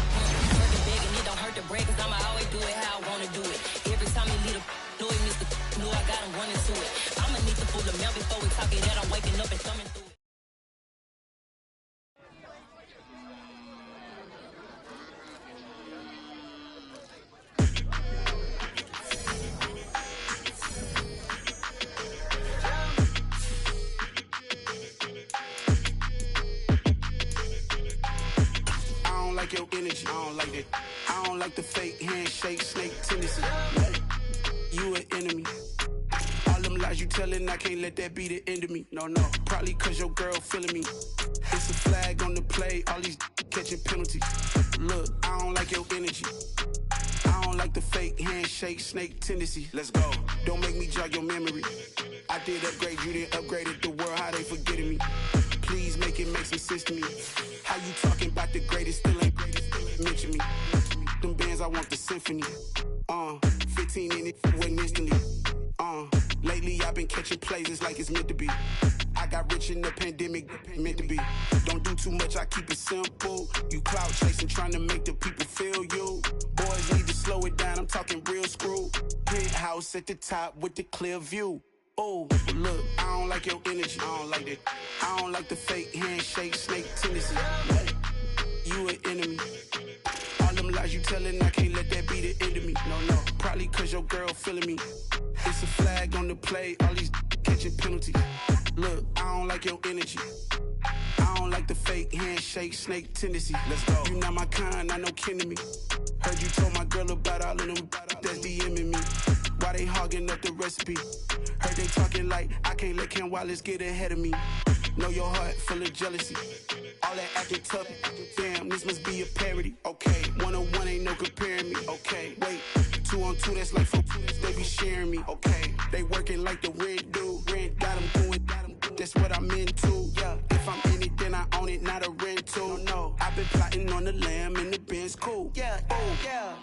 Working big, and it don't hurt to break, cause I'ma always do it how I wanna do it. Every time he lead a know he missed the know I got him running to it. I'ma need to pull the mail before we talk it that I'm waking up and thumbing through it. Your energy, I don't like that. I don't like the fake handshake, snake tendency. You an enemy. All them lies you telling, I can't let that be the end of me. No, probably cause your girl feeling me. It's a flag on the play, all these catching penalties. Look, I don't like your energy. I don't like the fake handshake, snake tendency. Let's go. Don't make me jog your memory. I did upgrade, you didn't upgrade it. The world, how they forgetting me. Please make it make some sense to me. How you talking about the greatest, still ain't mention me. Them bands, I want the symphony. 15 in it, wasn't instantly. Lately I've been catching plays, it's like it's meant to be. I I got rich in the pandemic, meant to be. Don't do too much, I keep it simple. You clout chasing, trying to make the people feel you. Boys need to slow it down, I'm talking real screw. Penthouse at the top with the clear view. Oh, look, I don't like your energy, I don't like that. I don't like the fake handshake, snake tendency. You an enemy. All them lies you telling, I can't let that be the end of me. No, probably cause your girl feeling me. It's a flag on the play, all these catching penalties. Look, I don't like your energy. I don't like the fake handshake, snake tendency. Let's go. You not my kind, I know kin to me. Heard you told my girl about all of them that's DMing me. Why they hogging up the recipe? Heard they talking like I can't let Ken Wallace get ahead of me. Know your heart full of jealousy. All that acting tough, damn, this must be a parody. Okay, 1-on-1 ain't no comparing me. Okay, wait, 2-on-2, that's like 4-2, they be sharing me. Okay, they working like the rent do. Rent got them going, that's what I'm into. Yeah, if I'm in it, then I own it, not a rental. No, I've been plotting on the lamb and the Benz cool. Yeah, oh, yeah.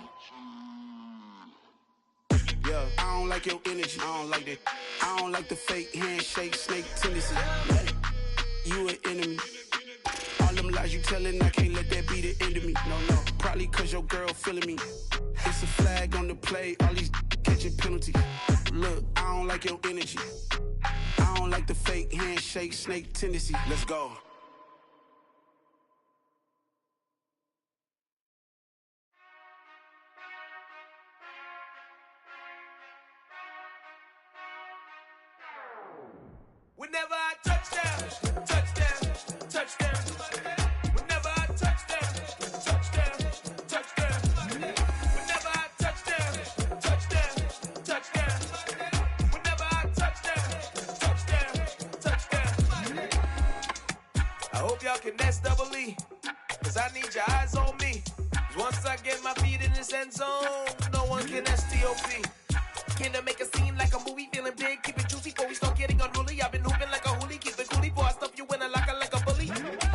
Yeah, I don't like your energy, I don't like that. I don't like the fake handshake, snake tendency. You an enemy. All them lies you telling, I can't let that be the end of me. No, probably cause your girl feeling me. It's a flag on the play, all these catching penalties. Look, I don't like your energy. I don't like the fake handshake, snake tendency. Let's go. Whenever I touchdown, touchdown, touchdown. Whenever I touchdown, touchdown, touchdown. Whenever I touchdown, touchdown, touchdown. Whenever I touchdown, touchdown, touchdown. I hope y'all can nest double E, cause I need your eyes on me. Cause once I get my feet in this end zone, no one can STOP. Can I make a scene like a movie, feeling big, keep it juicy before we start getting unruly. I've been hooping like a hoolie, keep it coolie before I stuff you in a locker like a bully.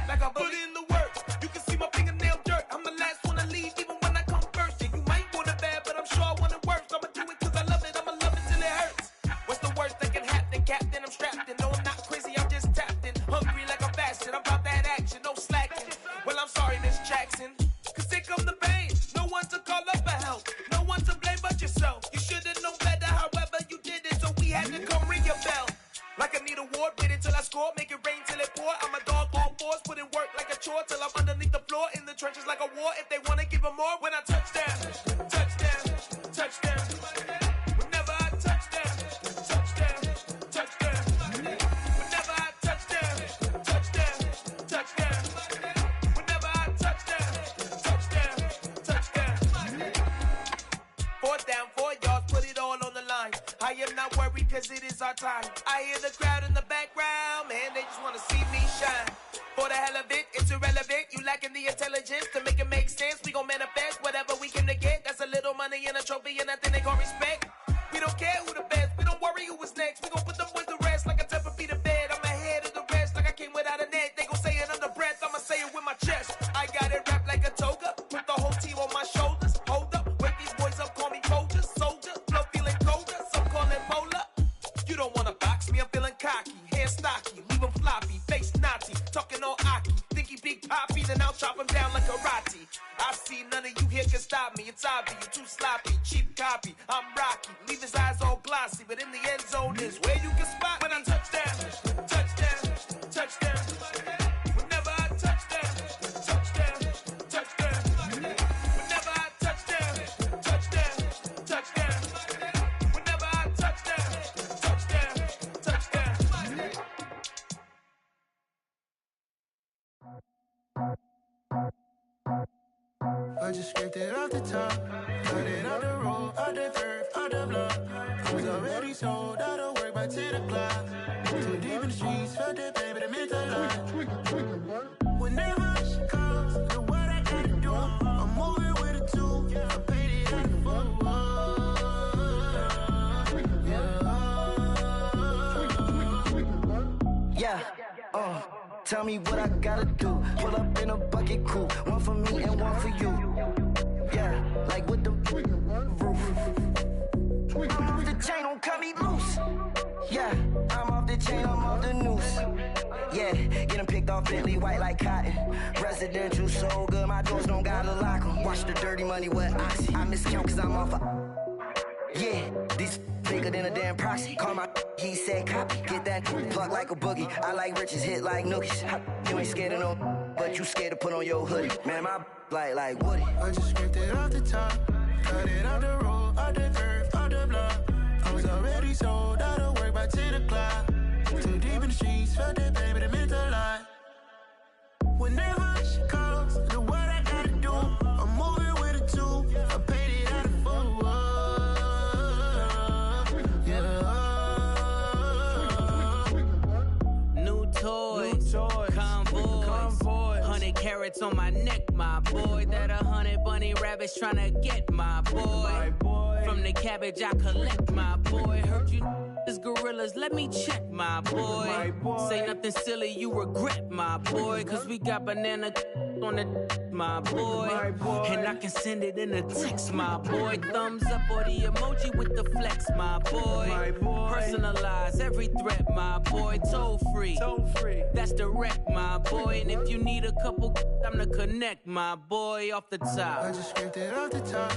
Like a bully. Put in the work, you can see my fingernail dirt. I'm the last one to leave, even when I come first. Yeah, you might want it bad, but I'm sure I want it worse. I'ma do it cause I love it, I'ma love it till it hurts. What's the worst that can happen, Captain? I'm strapped in, no I'm not crazy, I'm just tapped in. Hungry like I'm fasting, I'm about that action, no slacking. Well, I'm sorry, Miss Jackson, cause here come the pain. No one to call up for help, no one to blame but yourself. You should've known better, however you did it, so we had to come ring your bell. Like I need a ward, wait until I score, make it rain till it pour. I'm a dog on fours, put in work like a chore till I'm underneath the floor, in the trenches like a war. If they wanna give them more, when I touchdown, touchdown, touchdown. Whenever I touchdown, touchdown, touchdown. Whenever I touchdown, touchdown, touchdown. Whenever I touchdown, touchdown, touchdown. 4th down, 4 yards, put it all on the line. I am not worried cause it is our time. I hear the crowd in the background, man, they just wanna see me shine. For the hell of it, it's irrelevant. You lacking the intelligence to make it make sense. We gon' manifest whatever we came to get. That's a little money and a trophy and nothing they gon' respect. We don't care who the best, we don't worry who is next. We gon' put them boys to rest like a Tempur-Pedic bed. I'm ahead of the rest like I came without a net. They gon' say it under breath, I'ma say it with my chest. I got it wrapped like a toga, put the whole team on my shoulders. Hold up, wake these boys up, call me Folger, soldier. Flow feeling colder, some call it polar. You don't wanna box me, I'm feeling cocky. Hair stocky, leave him floppy, face naughty. Talking all aki, think he big poppy, then I'll chop him down like karate. I see none of you here can stop me. It's obvious, you too sloppy, cheap copy. I'm Rocky, leave his eyes all glossy, but in the end zone is where you can spot when I touchdown, touchdown, touchdown. Whenever I touchdown, touchdown, touchdown. Whenever I touchdown, touchdown, touchdown. Whenever I touchdown, touchdown, touchdown. I just scraped it off the top, cut it out the road, out the turf, out the block. I was already sold, out of work by 10 o'clock. Too deep in the streets, felt that pain, but it meant a lot. Whenever she calls, know what I gotta do. I'm moving with a two, I paid it out the fuck. Yeah, tell me what I gotta do. Pull up in a bucket crew, one for me and one for you. Yeah, like with the roof. I'm off the chain, don't cut me loose. Yeah, I'm off the chain, I'm off the noose. Yeah, get them picked off Bentley white like cotton. Residential so good, my doors don't gotta lock 'em. Watch the dirty money with Oxy. I miscount cause I'm off yeah, these bigger than a damn proxy. Call my he said copy. Get that plug like a boogie. I like riches, hit like nookies. You ain't scared of no, but you scared to put on your hoodie. Man, my like Woody. I just scraped it off the top. Cut it off the road, off the curve, off the block. I was already sold out of work by 10 o'clock. Too deep in the streets, felt that baby, that meant a lot. Whenever she calls, do what I gotta do. I'm moving with a two. I paid it out of full. Yeah. New toys. Convoys. 100 carats on my neck, my boy. That 100 bunny rabbits tryna get my boy. From the cabbage I collect, my boy. Heard you gorillas, let me check, my boy. Say nothing silly, you regret, my boy. Cause we got banana on the my boy. And I can send it in a text, my boy. Thumbs up or the emoji with the flex, my boy. Personalize every threat, my boy. Toll free. That's direct, my boy. And if you need a couple, I'm the connect, my boy. Off the top. I just scraped it off the top.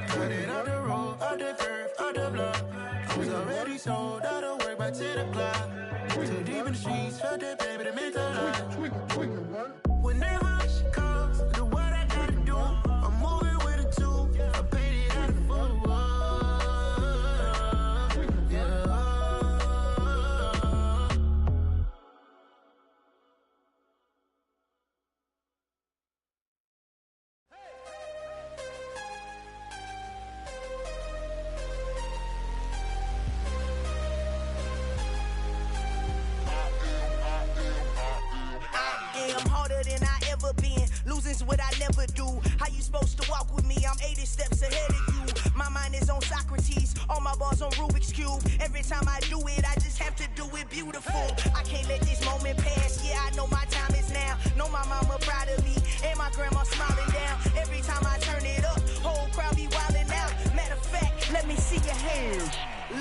Cut it off the road, off the curve, off the block. I was already sold out of work by 10 o'clock. Too deep in the streets, felt that baby, that meant a lot. Whenever she calls, do what I gotta do. I'm moving with a two. I paid it out of full. Yeah. Losing's what I never do. How you supposed to walk with me? I'm 80 steps ahead of you. My mind is on Socrates, all my bars on Rubik's Cube. Every time I do it, I just have to do it beautiful. I can't let this moment pass. Yeah, I know my time is now. Know my mama proud of me, and my grandma smiling down. Every time I turn it up, whole crowd be wildin' out. Matter of fact, let me see your hands.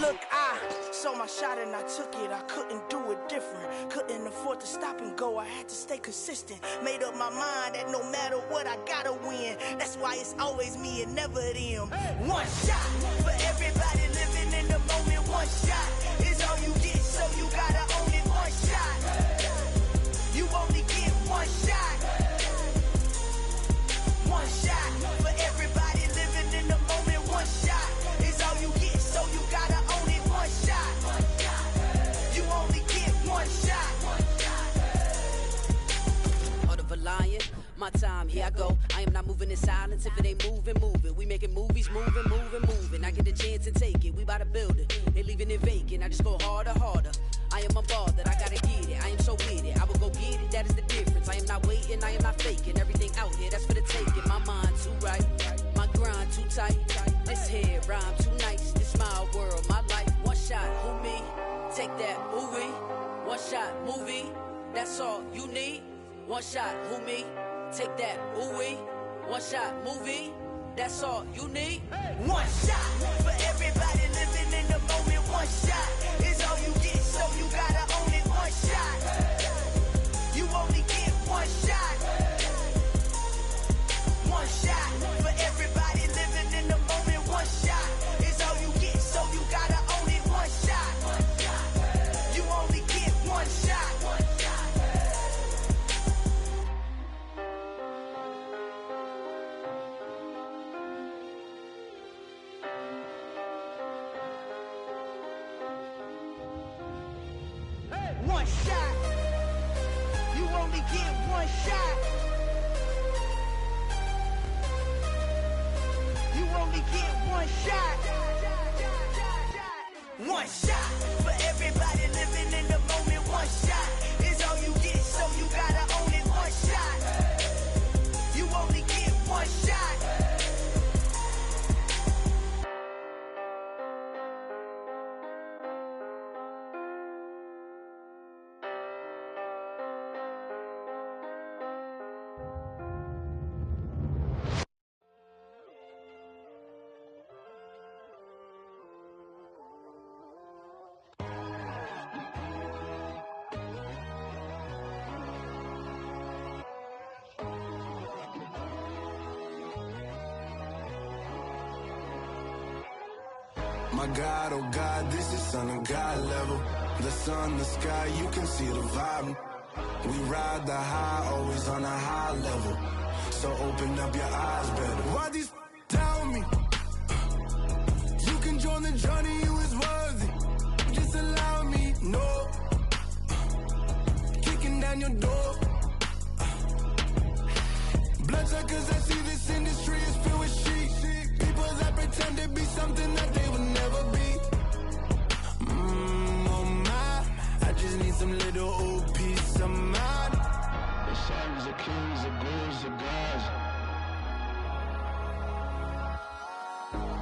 Look, I saw my shot and I took it. I couldn't do it different. Couldn't afford to stop and go. I had to stay consistent. Made up my mind that no matter what, I gotta win. That's why it's always me and never them. One shot for everybody living in the moment. One shot is all you get, so you gotta own it. One shot. You only get one shot. One shot for everybody living in the moment. One shot is all you get, so you gotta own it. One shot. You only get one shot. Heart of a lion, my time, here I go. I am not moving in silence. If it ain't moving, moving. We making movies, moving. I get a chance and take it. We bout to build it. They leaving it vacant. I just go harder. I am a ball that I gotta get it. I am so with it. I will go get it. That is the difference. I am not waiting. I am not faking. Everything out here, that's for the taking. My mind too right. My grind too tight. This head rhyme too nice. This my world, my life. One shot, who me? Take that, movie. One shot, movie. That's all you need. One shot, who me? Take that, ooh-wee. One shot, movie. That's all you need. One shot for everybody living in the moment. One shot is all you get, so you gotta own it. One shot. You only get one shot. One shot for everybody living in the moment. One shot is all you get, so you gotta own it. One shot. You only get one shot. One shot. You only get one shot. You only get one shot. One shot for everybody living in the moment. One shot is all you get, so you gotta own it. One shot. You only get one shot. My God, oh God, this is Son of God level. The sun, the sky, you can see the vibe. We ride the high, always on a high level. So open up your eyes better. Why these tell me? You can join the journey, you is worthy. Just allow me, no. Kicking down your door. Bloodsuckers, I see this industry is filled with sheep. People that pretend to be something that they would never be. Oh my, I just need some little old peace of mind. The sons of kings, the bulls, the gods.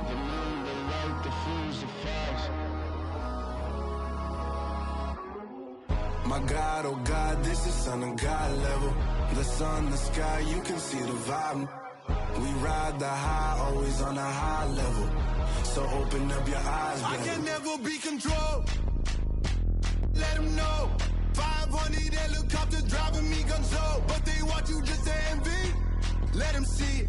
The moon, the light, the fools, the facts. My God, oh God, this is Son of God level. The sun, the sky, you can see the vibe. We ride the high, always on a high level. So open up your eyes, baby. I can never be controlled. Let them know. 500 helicopters driving me gonzo. But they watch you just to envy. Let them see it.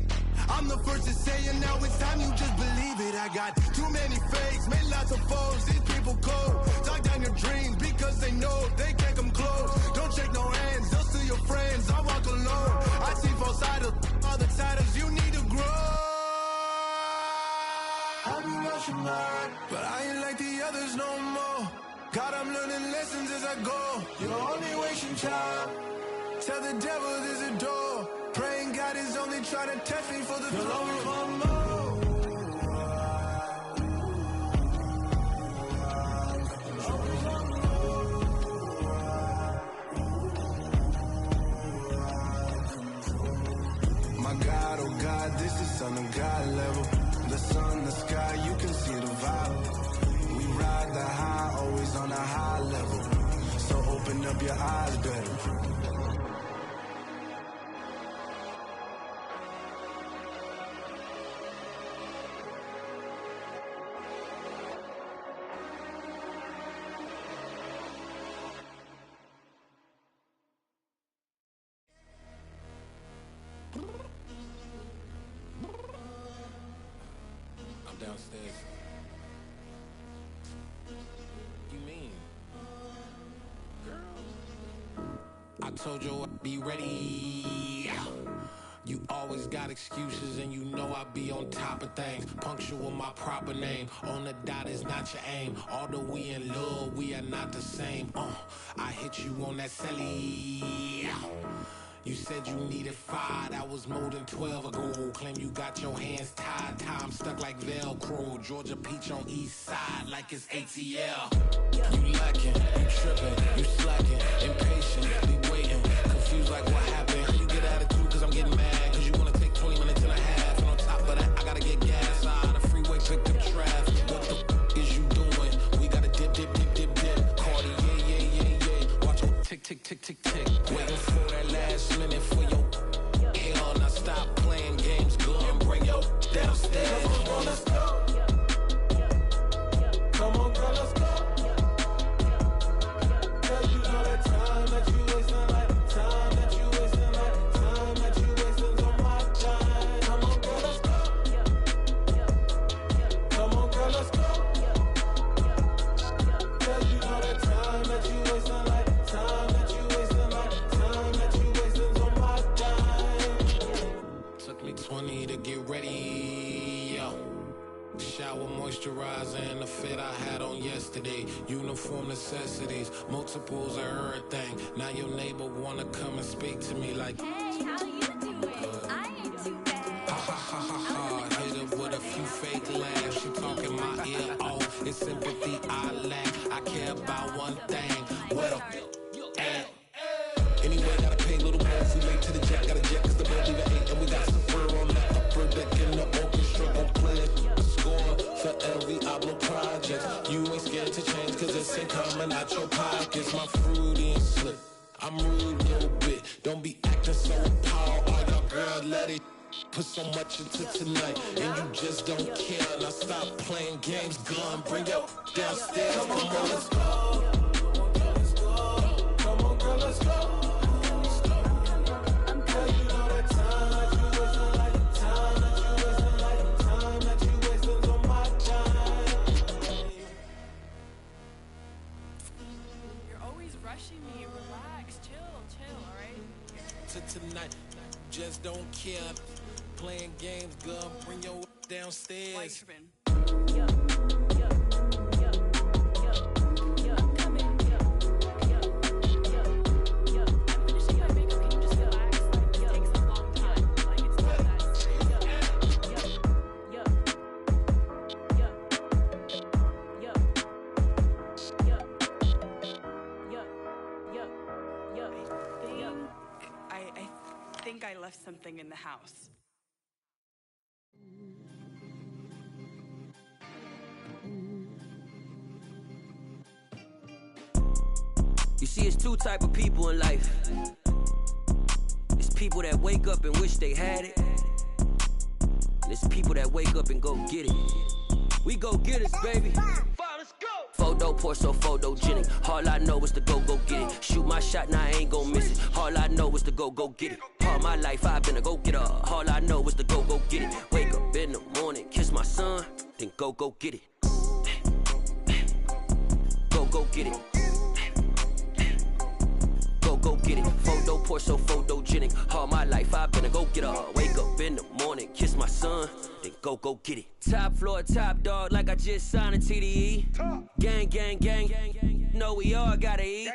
I'm the first to say it, now it's time you just believe it. I got too many fakes, made lots of foes. These people cold. Talk down your dreams because they know they can't come close. Don't shake no hands, they'll steal your friends. I walk alone. I see false idols, all the titles you need to grow. I've been rushing hard, but I ain't like the others no more. God, I'm learning lessons as I go. You're only wasting time. Tell the devil there's a door. Praying God is only trying to test me for the glory for more. My God, oh God, this is Son of God level. The sun, the sky, you can see the vibe. We ride the high, always on a high level. So open up your eyes better. Downstairs. You mean? Girl, I told you I'd be ready. You always got excuses and you know I be on top of things. Punctual my proper name. On the dot is not your aim. Although we in love, we are not the same. I hit you on that celly. You said you needed 5, that was more than 12 ago. Claim you got your hands tied, time stuck like Velcro. Georgia peach on east side like it's ATL. You lacking, you tripping, you slacking, impatient, be waiting, confused like what happened. You get attitude cause I'm getting mad, cause you wanna take 20 minutes and a half. And on top of that, I gotta get gas out of the freeway, pick up traffic. What the f is you doing? We gotta dip, dip, dip, dip, dip. Cardi, yeah. Watch it tick, tick, tick, tick, tick. Waiting for that last minute for your hell. Now stop playing games, go and bring your downstairs. Come on, let's go. Come on, girl, let's go. Girl, you know that time that you wasting, like time that you wasting, like time that you wasting on my time. Come on, girl, let's go. Come on, girl, let's go. Girl, you know that time that you wasting, like time that you wasting, like time that you wasting on my time. Took me 20 to get ready, yo. Shower moisturizer and the fit I had on yesterday. Uniform necessities, multiples of everything. Now your neighbor wanna come and speak to me like, hey, how you doing? I ain't too bad. Ha ha ha ha ha. Hit her with a few fake laughs. She talking my ear off. It's sympathy I lack. I care about one thing. What up? Anyway, gotta pay a little more if we late to the jet. Gotta jet cause the boat leave at 8 and we got some fur on the upper deck in the orchestra. Gon' play it, score for every Ablo project. You ain't scared to change cause this ain't coming out your pockets. My fruity and slip, I'm rude a little bit. Don't be acting so appalled. All y'all girl, let it put so much into tonight and you just don't care. Now stop playing games, gun, bring your downstairs. Come on, girl, let's go. Come on, girl, let's go. care. Playing games, girl, bring your downstairs. I think I left something in the house. You see, it's two type of people in life. It's people that wake up and wish they had it. And it's people that wake up and go get it. We go get it, baby. Photo poor, so photogenic. All I know is to go get it. Shoot my shot, now I ain't gon' miss it. All I know is to go get it. All my life I've been a go-getter. All I know is to go get it. Wake up in the morning, kiss my son, then go get it. Go get it. Go get it. Photo poor, so photogenic. All my life I've been a go-getter. Wake up in the morning, kiss my son, then go get it. Top floor, top dog, like I just signed a TDE. Gang, gang, gang, gang, gang. Know we all gotta eat.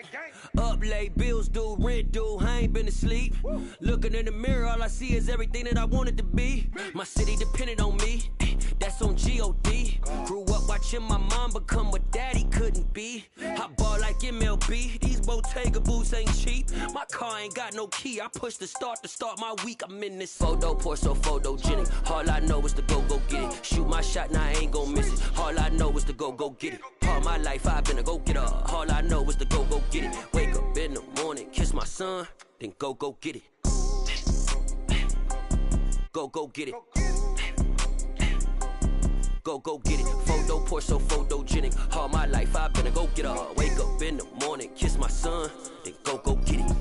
Up late, bills due, rent due, I ain't been asleep. Looking in the mirror, all I see is everything that I wanted to be. My city depended on me, that's on G.O.D. Grew up watching my mom become what daddy couldn't be. I ball like MLB, these Bottega boots ain't cheap. My car ain't got no key, I push the start to start my week. I'm in this photo poor, so photogenic. All I know is to go get it. Shoot my shot, now I ain't gon' miss it. All I know is to go get it. All my life I've been a go-getter. All I know is to go get it. Wake up in the morning, kiss my son, then go get it. Go get it. Go get it. Photo poor, so photogenic. All my life I've been a go-getter. Wake up in the morning, kiss my son, then go get it.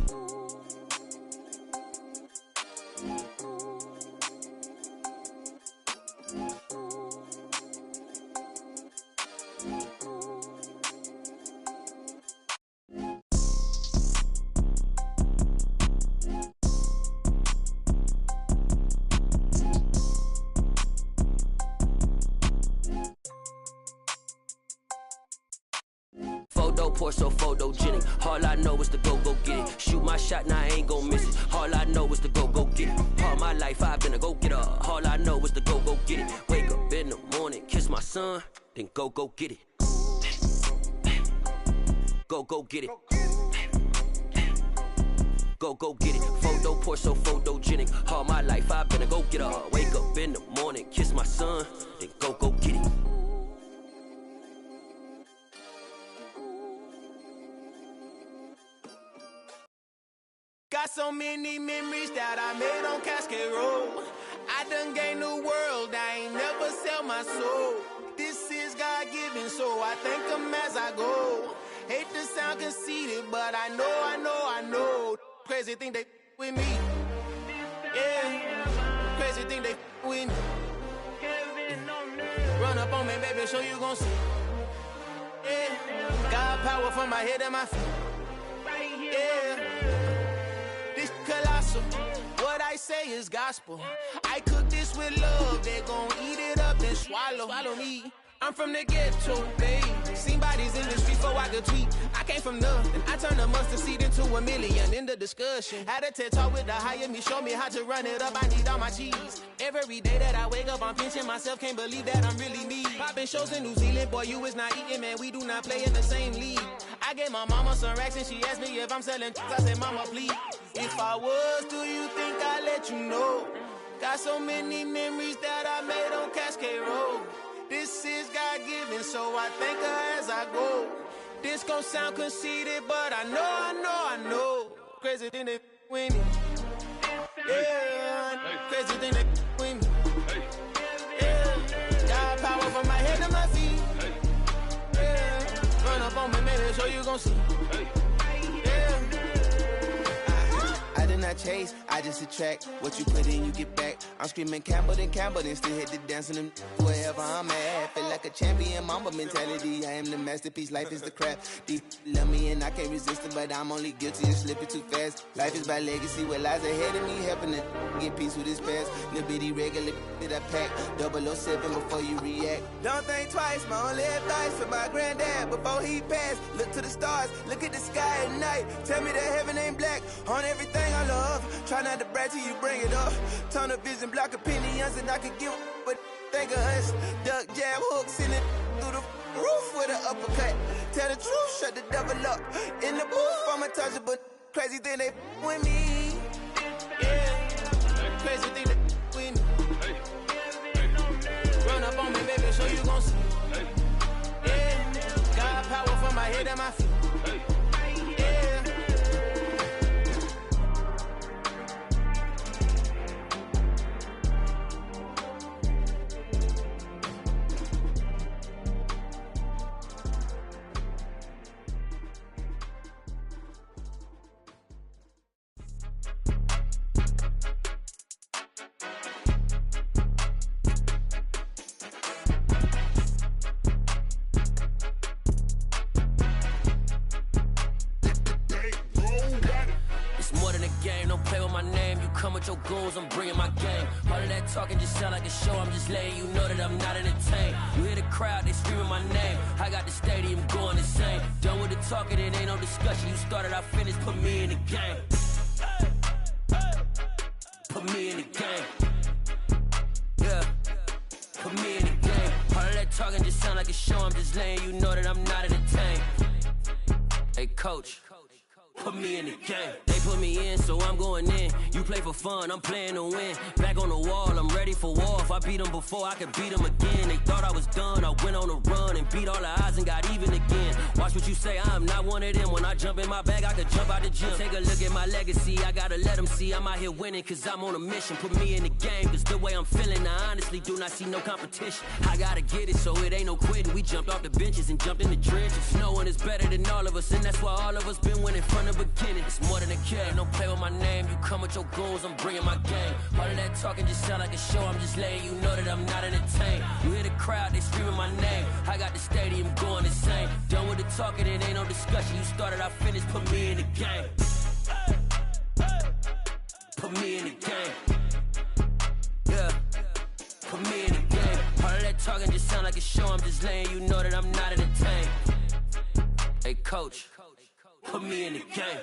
Photo poor, so photogenic. All I know is to go get it. Shoot my shot, now I ain't gon' miss it. All I know is to go get it. All my life I've been a go-getter. All I know is to go get it. Wake up in the morning, kiss my son, then go get it. Go get it. Go get it. Photo poor, so photogenic. All my life I've been a go-getter. Wake up in the morning, kiss my son, then go get it. Got so many memories that I made on Cascade Road. I done gained the world, I ain't never sell my soul. This is God-given, so I thank him as I go. Hate to sound conceited, but I know. Crazy thing they with me. Yeah, crazy thing they with me. Run up on me, baby, so you gon' see. Yeah, got power from my head and my feet. Yeah. Colossal, what I say is gospel. I cook this with love, they gon' eat it up and swallow me. I'm from the ghetto, babe. Seen bodies in the street before I could tweet. I came from nothing, I turned a mustard seed into a million. In the discussion, had a TED talk with the higher me, show me how to run it up. I need all my cheese. Every day that I wake up, I'm pinching myself, can't believe that I'm really me. Popping shows in New Zealand, boy, you is not eating, man. We do not play in the same league. I gave my mama some racks and she asked me if I'm selling. I said, mama, please. If I was, do you think I'd let you know? Got so many memories that I made on Cascade Road. This is God-given, so I thank her as I go. This gon' sound conceited, but I know. Crazy thing they with me. Yeah, crazy thing they with me. Yeah, got power from my head to my feet. Yeah, run up on me, maybe so you gon' see. Yeah. I did not chase, I just attract. What you put in, you get back. I'm screaming Campbell, then still hit the dance and them wherever I'm at. Feel like a champion, mama mentality. I am the masterpiece, life is the crap. Deep love me and I can't resist it, but I'm only guilty of slipping too fast. Life is by legacy, what lies ahead of me, helping to get peace with his past. Little bitty regular that I pack, 007 before you react. Don't think twice, my only advice for my granddad before he passed. Look to the stars, look at the sky at night. Tell me that heaven ain't black on everything I love. Try not to brag till you bring it up. Tunnel vision, block opinions, and I could give but think of us. Duck jab hooks in it through the roof with an uppercut. Tell the truth, shut the devil up. In the booth, I'm untouchable. Crazy thing they with me. Yeah, crazy thing they with me. Run up on me, baby, so you gon' see. Yeah, got power from my head and my feet. Yeah. Your goons, I'm bringing my game. All of that talking just sound like a show. I'm just letting you know that I'm not entertained. You hear the crowd, they screaming my name. I got the stadium going insane. Done with the talking, it ain't no discussion. You started, I finished, put me in the game. Put me in the game. Yeah, put me in the game. All of that talking just sound like a show. I'm just letting you know that I'm not entertained. Hey, coach. Put me in the game. They put me in, so I'm going in. You play for fun, I'm playing to win. Back on the wall, I'm ready for war. If I beat them before, I could beat them again. They thought I was done, I went on a run and beat all the odds and got even again. Watch what you say, I'm not one of them. When I jump in my bag, I could jump out the gym. Take a look at my legacy, I gotta let them see I'm out here winning, cause I'm on a mission. Put me in the game, cause the way I'm feeling, I honestly do not see no competition. I gotta get it, so it ain't no quitting. We jumped off the benches and jumped in the trenches. No one is better than all of us, and that's why all of us been winning from the beginning. It's more than a game, don't play with my name. You come with your goons, I'm bringing my game. All of that talking just sound like a show. I'm just letting you know that I'm not entertained. You hear the crowd, they screaming my name. I got the stadium going insane. Done with the talking, it ain't no discussion. You started, I finished, put me in the game. Put me in the game. Yeah, put me in the game. All of that talking just sound like a show. I'm just letting you know that I'm not entertained. Hey, coach. Put me in the game.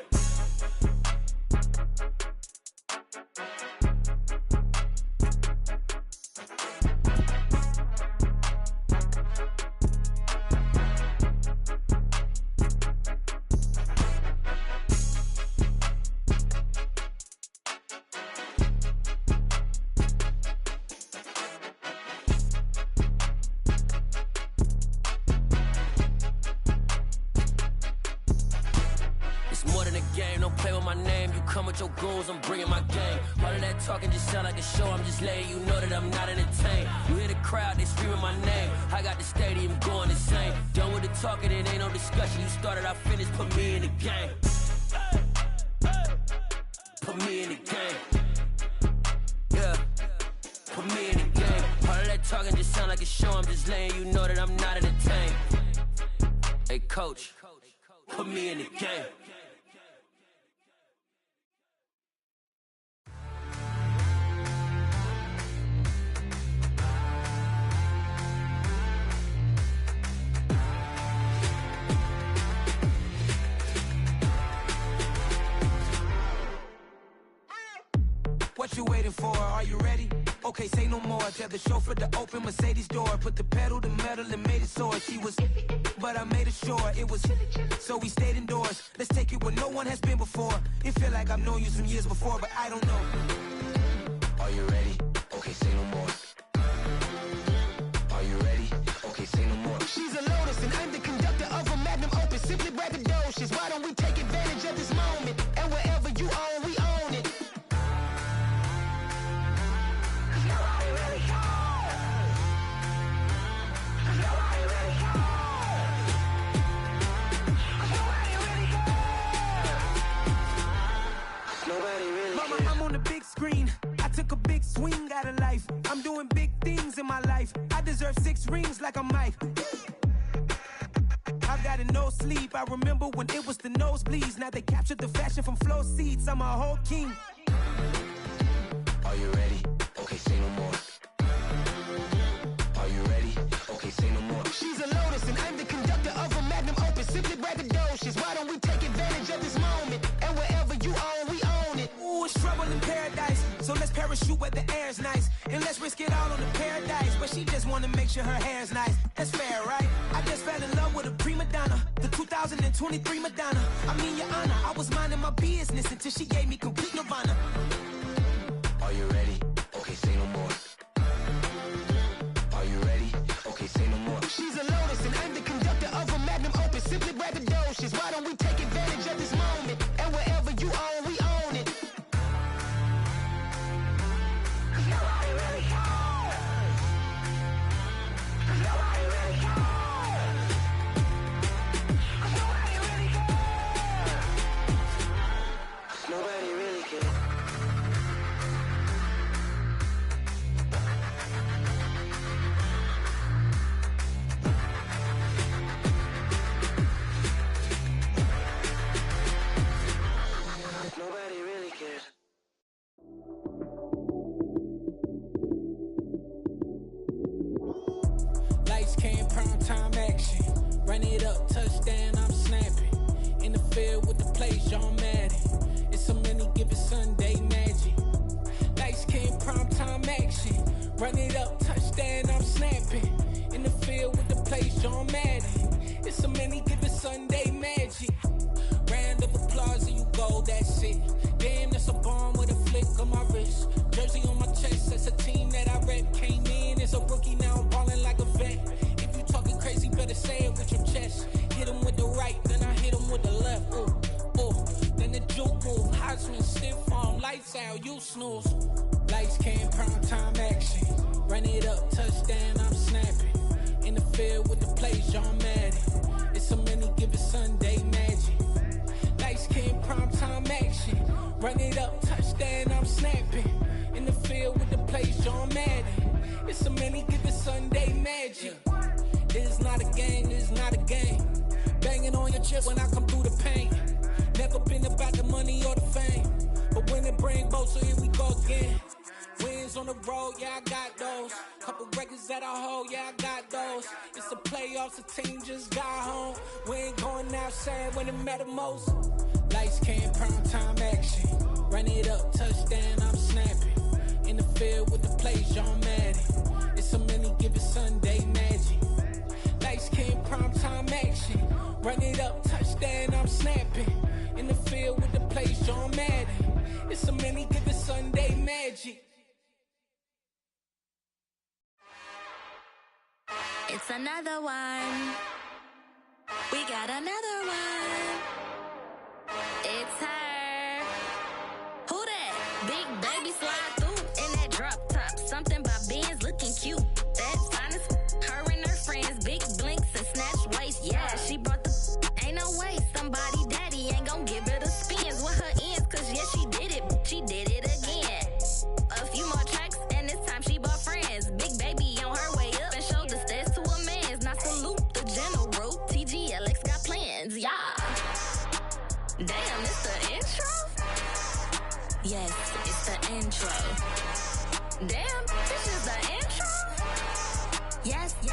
Your goals, I'm bringing my game. All of that talking just sound like a show. I'm just letting you know that I'm not entertained. You hear the crowd, they screaming my name. I got the stadium going insane. Done with the talking, it ain't no discussion. You started, I finished, put me in the game. Put me in the game. Yeah, put me in the game. All of that talking just sound like a show. I'm just letting you know that I'm not entertained. Hey, coach, put me in the game. What you waiting for? Are you ready? Okay, say no more. Tell the chauffeur to open Mercedes door. Put the pedal to metal and made it soar. She was, but I made it sure it was. So we stayed indoors. Let's take it where no one has been before. It feel like I've known you some years before, but I don't know. Are you ready? Okay, say no more. Are you ready? Okay, say no more. She's a Lotus and I'm the conductor of a Magnum Opus. Simply braggadocious. Why don't we take advantage of this moment? And wherever you own, we own it. Mama, I'm on the big screen. I took a big swing. like I'm Mike. I've got no sleep. I remember when it was the nosebleeds. Now they captured the fashion from flow seats. I'm a whole king. Are you ready? Okay, say no more. Are you ready? Okay, say no more. She's a lotus and I'm the conductor of a magnum opus. Simply braggadocious. Why don't we take advantage of this moment? And wherever you own, we own it. Ooh, it's trouble in paradise. So let's parachute where the air's nice. And let's risk it all on the paradise. But she just wanna make sure her hair's nice. That's fair, right? I just fell in love with a prima donna. The 2023 Madonna. I mean, your honor, I was minding my business until she gave me complete nirvana. Are you ready? Okay, say no more. Are you ready? Okay, say no more. She's a lotus and I'm the conductor of a magnum opus. Simply braggadocious. Why don't we take advantage of this moment? And wherever you own, we own it. Nobody really cares. Nobody really cares. Nobody really cares. Nobody really cares. Nobody really cares. Lights came, prime time action. Run it up, touchdown, I'm snapping. In the field with the plays, John Madden. It's a many given Sunday magic. Lights came, prime time action. Run it up, touchdown, I'm snapping. In the field with the plays, John Madden. It's a many given Sunday magic. Round of applause and you go, that's it. Damn, that's a bomb with a flick on my wrist. Jersey on my chest, that's a team that I rep. Came in as a rookie, now I'm ballin' like a vet. If you talking crazy, better say it with your chest. Hit him with the right, then I hit him with the left. Ooh, ooh, then the juke move. Heisman, stiff arm, lights out, you snooze. Lights came, prime time action. Run it up, touchdown, I'm snapping. In the field with the plays, John Madden. It's a many given Sunday magic. Lights came, prime time action. Run it up, touchdown, I'm snapping. In the field with the plays, John Madden. It's a many given Sunday magic. This is not a game, this is not a game. Banging on your chest when I come through the paint. Never been about the money or the fame. But when it bring both, so here we go again. Wins on the road, yeah, I got those. Couple records that I hold, yeah, I got those. It's the playoffs, the team just got home. We ain't going outside when it matter most. Lights came, prime time action. Run it up, touchdown, I'm snapping. In the field with the plays, John Madden. It's a many given Sunday magic. Lights came, prime time action. Run it up, touchdown, I'm snapping. In the field with the plays, John Madden. It's a many given Sunday magic. It's another one. We got another one. It's her. Who that? Big baby slide through in that drop top. Something about Benz looking cute. That's honest. Her and her friends, big blinks and snatch waist. Yeah, she brought the. Ain't no way somebody daddy ain't gon' give her the spins with her ends. Cause yeah, she did it. She did it again. A few more tracks and this time she bought friends. Big baby on her way up and showed the stairs to a man's. Now salute the general. TGLX got plans, yeah. Damn, it's the intro? Yes, it's the intro. Damn, this is the intro? Yes, it's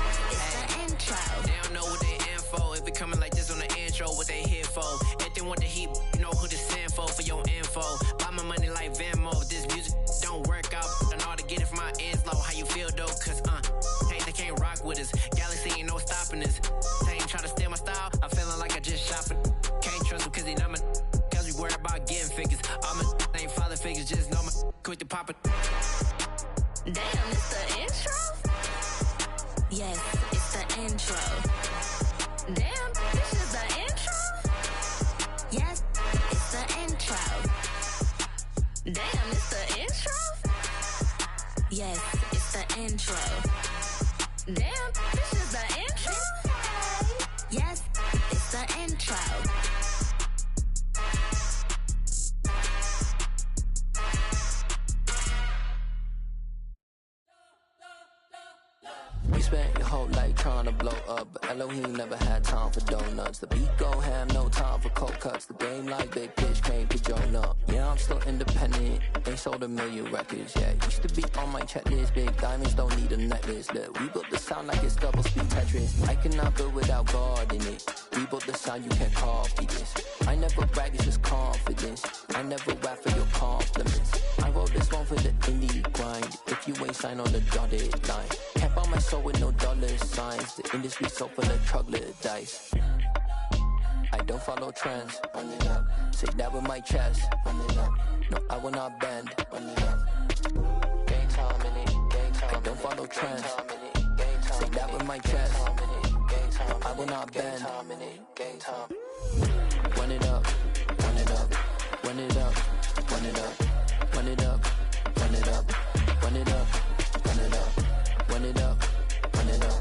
the intro. They don't know what they in for. If it coming like this on the intro, what they here for? If they want the heat, you know who to send for your info. Buy my money like Venmo. This music don't work out. I know how to get it from my ends low. How you feel though? Cause hey, they can't rock with us. Galaxy ain't no stopping us. They ain't try to steal my style. I'm feeling like I just shopping. Can't trust them cause they not my. Cause we worried about getting figures. All my ain't father figures. Just know my quick to pop it. Damn, it's the intro? Yes, it's the intro. Damn, this is the intro? Yes, it's the intro. Damn, it's the intro? Yes, it's the intro. Damn, this is the intro? Yes, it's the intro. spent your whole life trying to blow up, but Elohim never had time for donuts. The beat go ham, no time for cold cuts. The game like big pitch came to join up. Yeah, I'm still independent, ain't sold 1 million records yet. Used to be on my checklist, big diamonds don't need a necklace. Look, we built the sound like it's double speed Tetris. I cannot build without God in it. We built the sound, you can't copy this. I never brag, it's just confidence. I never rap for your compliments. I wrote this one for the indie grind. If you ain't signed on the dotted line, can't buy my soul with no dollar signs. The industry so full of troglodytes. I don't follow trends. Run it up. Say that with my chest. Run it up. No, I will not bend. Run it up. Game time in it. Game time. I don't follow trends. Say that with my chest. No, I will not bend. Game time. Run it up. Run it up. Run it up. Run it up. Run it up. Run it up. Run it up. Run it up. Run it up. Run it up.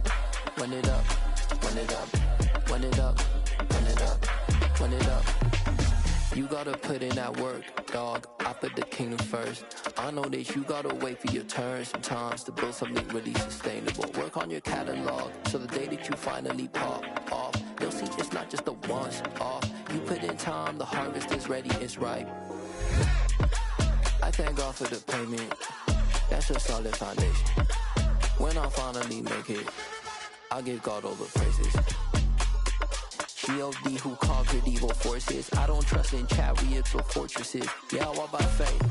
Run it up. Run it up. Run it up. Run it up. Run it up. You gotta put in that work, dog. I put the kingdom first. I know that you gotta wait for your turn sometimes to build something really sustainable. Work on your catalog, so the day that you finally pop off, you'll see it's not just a once off. You put in time, the harvest is ready, it's ripe. I thank God for the payment. That's a solid foundation. When I finally make it, I'll give God all the praises. G.O.D. who conquered evil forces. I don't trust in chariots or fortresses. Yeah, I walk by faith.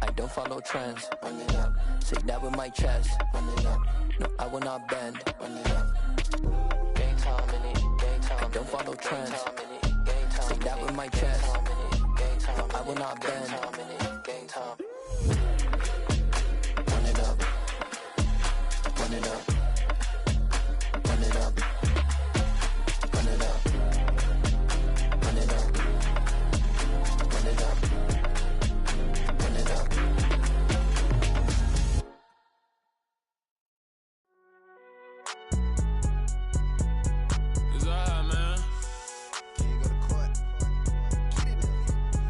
I don't follow trends. Run it up. Say that with my chest. Run it up. No, I will not bend. Run it up. Game time in it. Game time. I don't follow trends. Say that with my chest. No, I will not bend. Game time. Run it up. Run it up. Run it up. Run it up. Run it up. Run it up. Run it up. It's alright, man.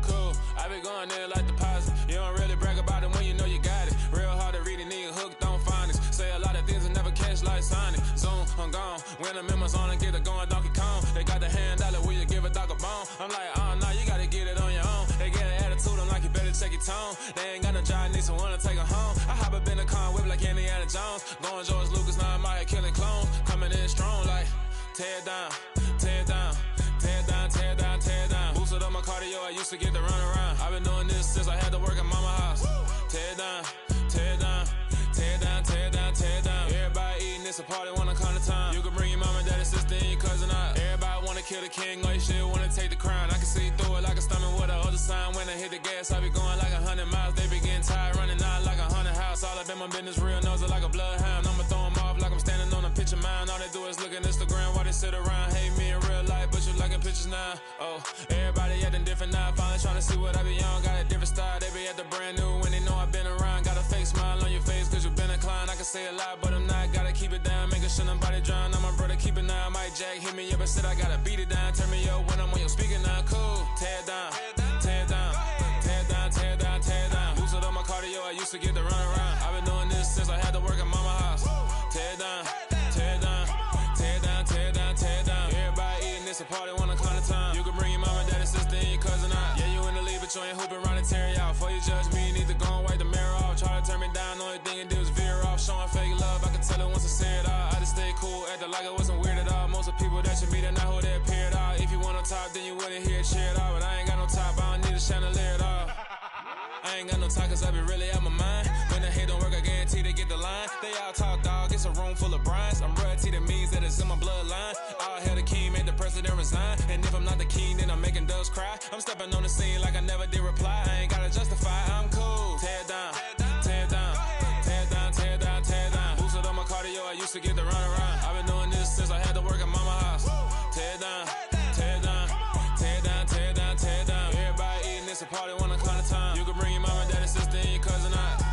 Cool. I be going there like deposit. You don't really brag about it when you know you got it. Real hard to read a nigga hooked on phonics. Say a lot of things and never catch like Sonic. Zoom, I'm gone. When the members on and get it going Donkey Kong. They got the hand dollar, will you give a dog a bone? I'm like, oh no, you gotta get it on your own. They get an attitude, I'm like, you better check your tone. They ain't got no job, need someone to take her home. I hop up in the car, whip like Indiana Jones. Going George Lucas, now I'm out here killing clones. Coming in strong like, tear down, tear down. Tear down, tear down, tear down. Boosted up my cardio, I used to get to run around. I've been doing this since I had to work at mama house. Tear down, tear down, tear down, tear down, tear down. Everybody eating, it's a party, wanna come to time. You can bring your mama, daddy, sister, and your cousin out. Everybody wanna kill the king, or you shit wanna take the crown. I can see through it like a stomach with a other sign. When I hit the gas, I be going like 100 miles. They be getting tired, running out like 100 house. All up in my business, real nose like a bloodhound. I'ma throw them off like I'm standing on a picture mound. All they do is look at Instagram while they sit around. Hate me in real life, but you liking pictures now. Oh, everybody acting different now. Finally trying to see what I be on. Got a different style, they be at the brand new when they know I've been around. Got a fake smile on your face cause you been inclined. I can say a lot, but I'm not. Gotta keep it down, making sure nobody drown. I'm my brother, keep it now. Mike Jack hit me up and said I gotta beat it down. Turn me up when I'm on your speaker now. Cool, tear down, tear down, tear down, tear down, tear down. Boosted up my cardio, I used to get to run around. I've been doing this since I had to work at mama house. Tear down, tear down, tear down, tear down, tear down. Everybody eating, it's a party, wanna come to time. You can bring your mama, daddy, sister, and your cousin out. Yeah, you in the lead, but you ain't hooping around and tear you out. Before you judge me, you need to go and wipe the mirror off. Try to turn me down, only thing it did was veer off. Showing fake love, I can tell it once I say it all. I just stay cool, acting like it wasn't weird at all. Most of the people that you meet are not who they appear at all. If you want on top, then you wouldn't hear it cheer at all. But I ain't got no top, I don't need a chandelier at all. I ain't got no talk cause I be really out my mind. When the hate don't work, I guarantee they get the line. They all talk dog, it's a room full of brinds. I'm royalty, that means that it's in my bloodline. All hell the king, made the president resign. And if I'm not the king, then I'm making doves cry. I'm stepping on the scene like I never did reply. I ain't gotta justify, I'm cool. Tear down, tear down, tear down, tear down, tear down. Boosted up my cardio, I used to get to run around. I've been doing this since I had to work at mama house. Tear down, tear down, tear down, tear down, tear down. Everybody eating, it's a party, wanna come to time. You can bring your mama, daddy, sister, and your cousin out.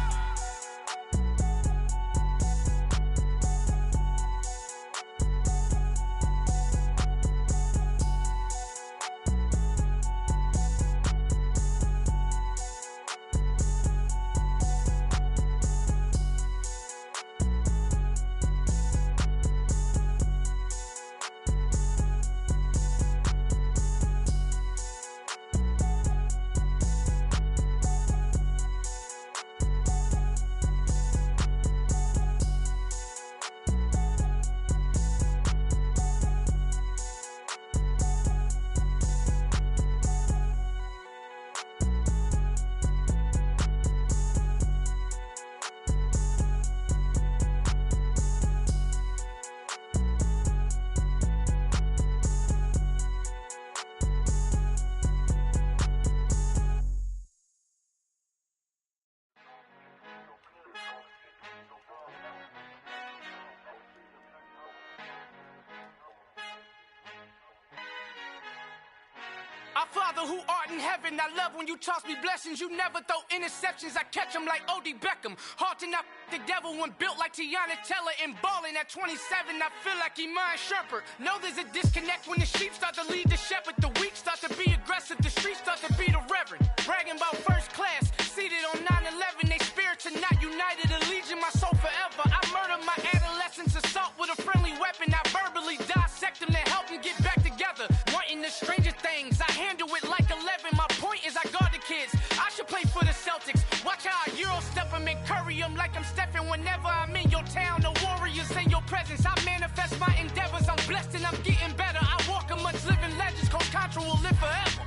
Our Father who art in heaven, I love when you toss me blessings. You never throw interceptions, I catch them like O.D. Beckham. Hard to not the devil when built like Tiana Teller. And balling at 27, I feel like Iman Shumpert. Know there's a disconnect when the sheep start to lead the shepherd. The weak start to be aggressive, the streets start to be the reverend. Bragging about first class, seated on 9/11. They spirits are not united, a legion, my soul forever. I murder my adolescence, assault with a friendly weapon. I verbally dissect them to help them get back together. Wanting the stranger things, I handle it like 11. My point is I guard the kids. I should play for the Celtics. Watch how I Euro step them and curry them like I'm Stephen. Whenever I'm in your town, the Warriors in your presence. I manifest my endeavors. I'm blessed and I'm getting better. I walk amongst living legends. Coach Contra will live forever.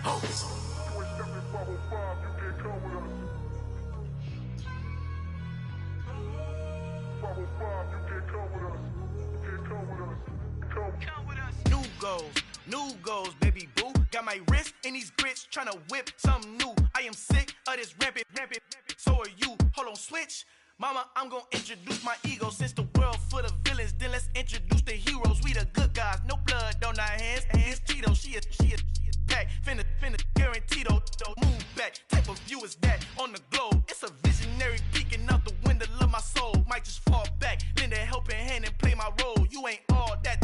Oh. New goals, baby boo. Got my wrist in these grits, tryna whip something new. I am sick of this rampant. So are you. Hold on, switch. Mama, I'm gonna introduce my ego. Since the world full of villains, then let's introduce the heroes. We the good guys, no blood on our hands. Hands Cheeto, she a pack. Finna, guaranteed though. Move back, type of view is that on the globe. It's a visionary peeking out the window of my soul. Might just fall back, lend a helping hand and play my role. You ain't all that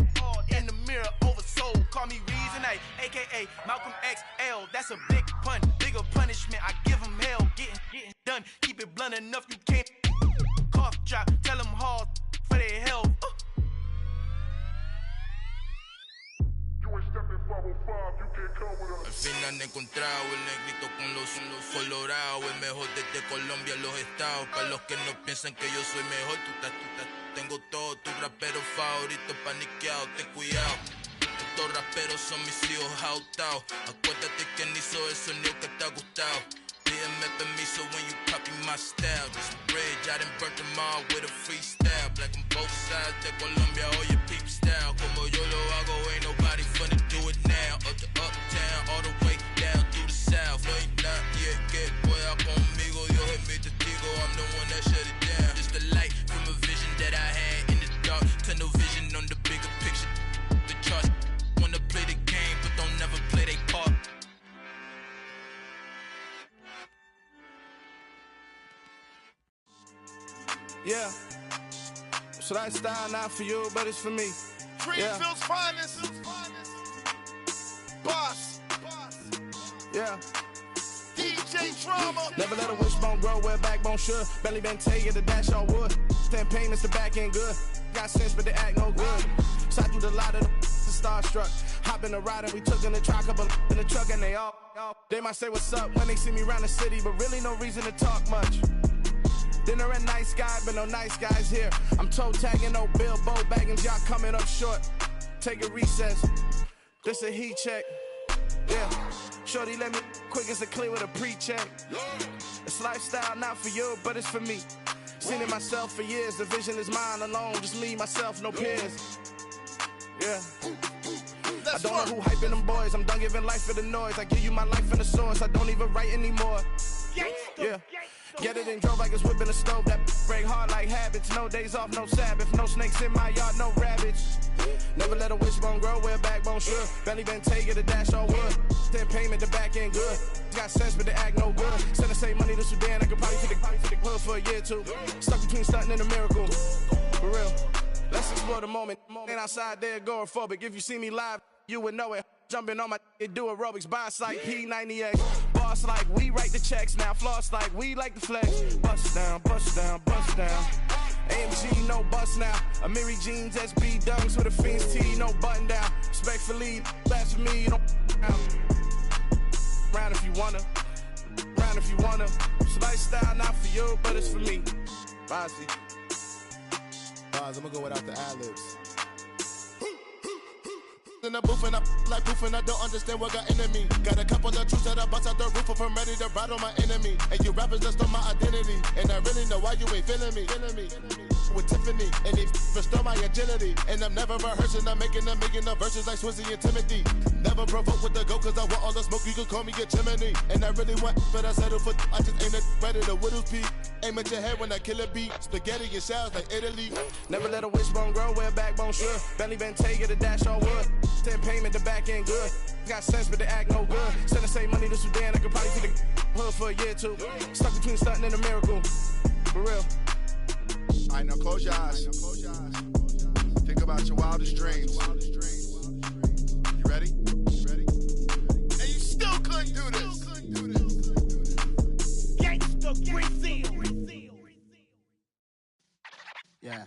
in the mirror oversold. Call me Reason A, aka Malcolm XL. That's a big pun, bigger punishment. I give him hell, getting done. Keep it blunt enough, you can't cough drop. Tell them hard for their health. Al fin han encontrado el negrito con los colorados. El mejor desde Colombia, los estados. Para los que no piensan que yo soy mejor, tengo todo, tus raperos favoritos paniqueados, ten cuidado. Estos raperos son mis hijos adoptados. Acuérdate quién hizo el sonido que te ha gustado. Pídeme permiso when you copy my style. This bridge, I done burnt them all with a freestyle. Black on both sides de Colombia, oye peep style. Como yo lo hago, ain't nobody finna do it now. Up to uptown, all the way down through the south. No hay nadie que pueda conmigo, Dios es mi testigo. I'm the one that shut it down. Just the light from a vision that I had in the dark. Tunnel vision on the bigger picture. The charts wanna play the game, but don't never play their part. Yeah, so that style not for you, but it's for me. Greenfield's finest. Boss. Yeah. DJ Drama. Never let a wishbone grow where backbone should. Belly been taking the dash all wood. 10 payments, the back end good. Got sense, but they act no good. So I threw the lot of the starstruck. Hop in the ride and we took in the truck, couple in the truck, and they might say what's up when they see me around the city, but really no reason to talk much. Dinner and nice guy, but no nice guys here. I'm toe tagging, no Bilbo baggins, y'all coming up short. Take a recess. This a heat check. Yeah. Shorty let me quick as a clear with a pre-check. It's lifestyle not for you, but it's for me. Seen it myself for years. The vision is mine alone. Just me, myself, no peers. Yeah. I don't know who hyping them boys. I'm done giving life for the noise. I give you my life in the source. I don't even write anymore. Yeah. Get it and drove like it's whipping a stove. That break hard like habits. No days off, no Sabbath. No snakes in my yard, no rabbits. Never let a wishbone grow where backbone should. Belly been taking the dash all wood. 10 payment, the back end good. Got sense, but they act no good. Send the same money to Sudan. I could probably take the hood for a year or two. Stuck between stunting and a miracle. For real. Let's explore the moment. Ain't outside there agoraphobic. If you see me live, you would know it. Jumping on my do aerobics, boss like P90X. Boss like we write the checks now. Floss like we like the flex. Bust down, bust down, bust down. AMG, no bust now. Amiri jeans, SB dunks with a Fiends T, no button down. Respectfully, that's for me, you don't round if you wanna. Round if you wanna. It's lifestyle not for you, but it's for me. Bossy. Boz, I'm gonna go without the ad-libs. In the booth and I like proof and I don't understand what got into me. Got a couple of truths that I bust out the roof if I'm ready to ride on my enemy. And you rappers just stole my identity, and I really know why you ain't feeling me. with Tiffany. And they restore my agility. And I'm never rehearsing, I'm making a million of verses like Swizzy and Timothy. Never provoke with the go, cause I want all the smoke, you can call me a chimney. And I really want, but I settle for, I just aim at better the widow's peak. Aim at your head when I kill a beat. Spaghetti and shells like Italy. Never let a wishbone grow where a backbone should. Belly been take it, a dash all wood. 10 payment, the back end good. Got sense, but they act no good. Send the same money to Sudan, I could probably see the hood for a year or two. Stuck between stunting and a miracle. For real. Alright, now close your eyes. Think about your wildest dreams. You ready? And you still couldn't do this. Gangsta Brazil. Yeah.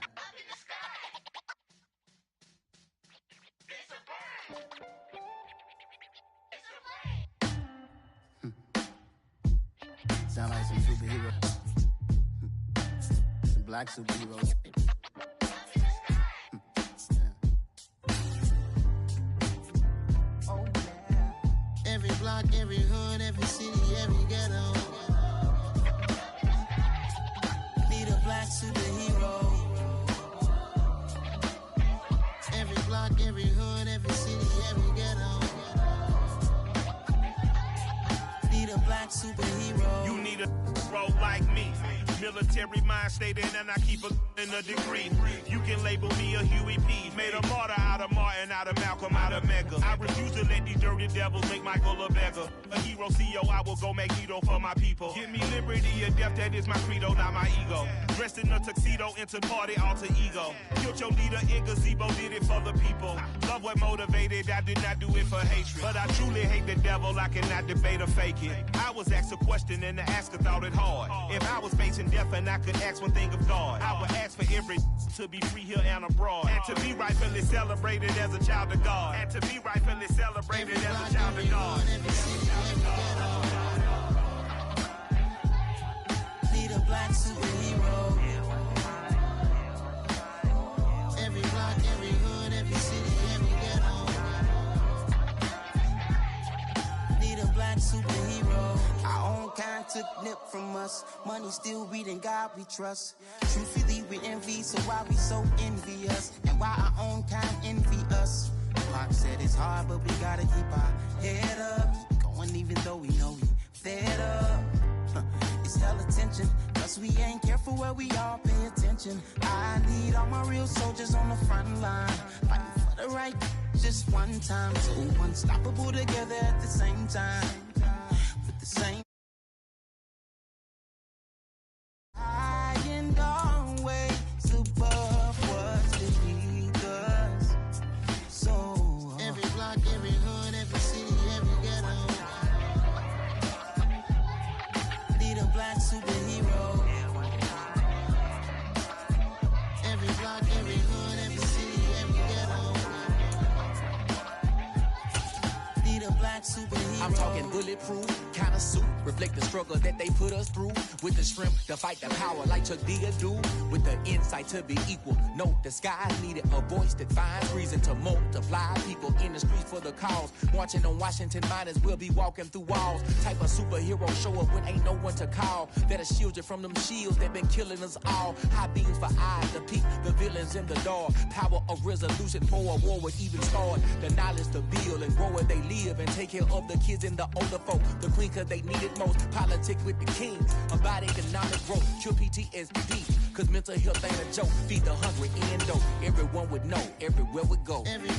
Sound like some superheroes. Some black superheroes. Oh, yeah. Every block, every hood, every city, every ghetto. Need a black superhero. Every block, every hood, every city, every ghetto. Need a black superhero. You need a bro like me. Military mind stated, and I keep in a degree. You can label me a Huey P. Made a martyr out of Martin, out of Malcolm, out of Mega. I refuse to let these dirty devils make Michael a beggar. A hero CEO, I will go Magneto for my people. Give me liberty or death, that is my credo, not my ego. Dressed in a tuxedo, into party, alter ego. Killed your leader in gazebo, did it for the people. Love what motivated, I did not do it for hatred. But I truly hate the devil, I cannot debate or fake it. I was asked a question and the asker thought it hard. If I was facing death and I could ask one thing of God, I would ask for every to be free here and abroad. And to be rightfully celebrated as a child of God. And to be rightfully celebrated as a child of God. Need a black superhero. Every block, every hood, every city, every ghetto. Need a black superhero. Our own kind took nip from us. Money still reading God we trust. Truthfully we envy, so why we so envious? And why our own kind envy us? Pac said it's hard, but we gotta keep our head up. Going even though we know we fed up. It's hella tension, cause we ain't careful where we all pay attention. I need all my real soldiers on the front line, fighting for the right just one time. So unstoppable together at the same time, with the same high and always above what's beneath us. So every block, every hood, every city, every ghetto. Need a black superhero. Every block, every hood, every city, every ghetto. Need a black superhero. I'm talking bulletproof, kind of suit, reflect the struggle that they put us through. With the strength to fight the power like Chuck D do. With the insight to be equal. No, the sky needed a voice that finds reason to multiply. People in the streets for the cause. Marching on Washington, might as well be walking through walls. Type of superhero show up when ain't no one to call. That'll shield you from them shields that been killing us all. High beams for eyes to peek the villains in the dark. Power of resolution for a war would even start. The knowledge to build and grow where they live and take care of the kids and the older folk. The queen cause they need it most. Politics with the kings. About economic growth. Cure PTSD. Cause mental health ain't a joke. Feed the hungry and dope. Everyone would know. Everywhere we go. Every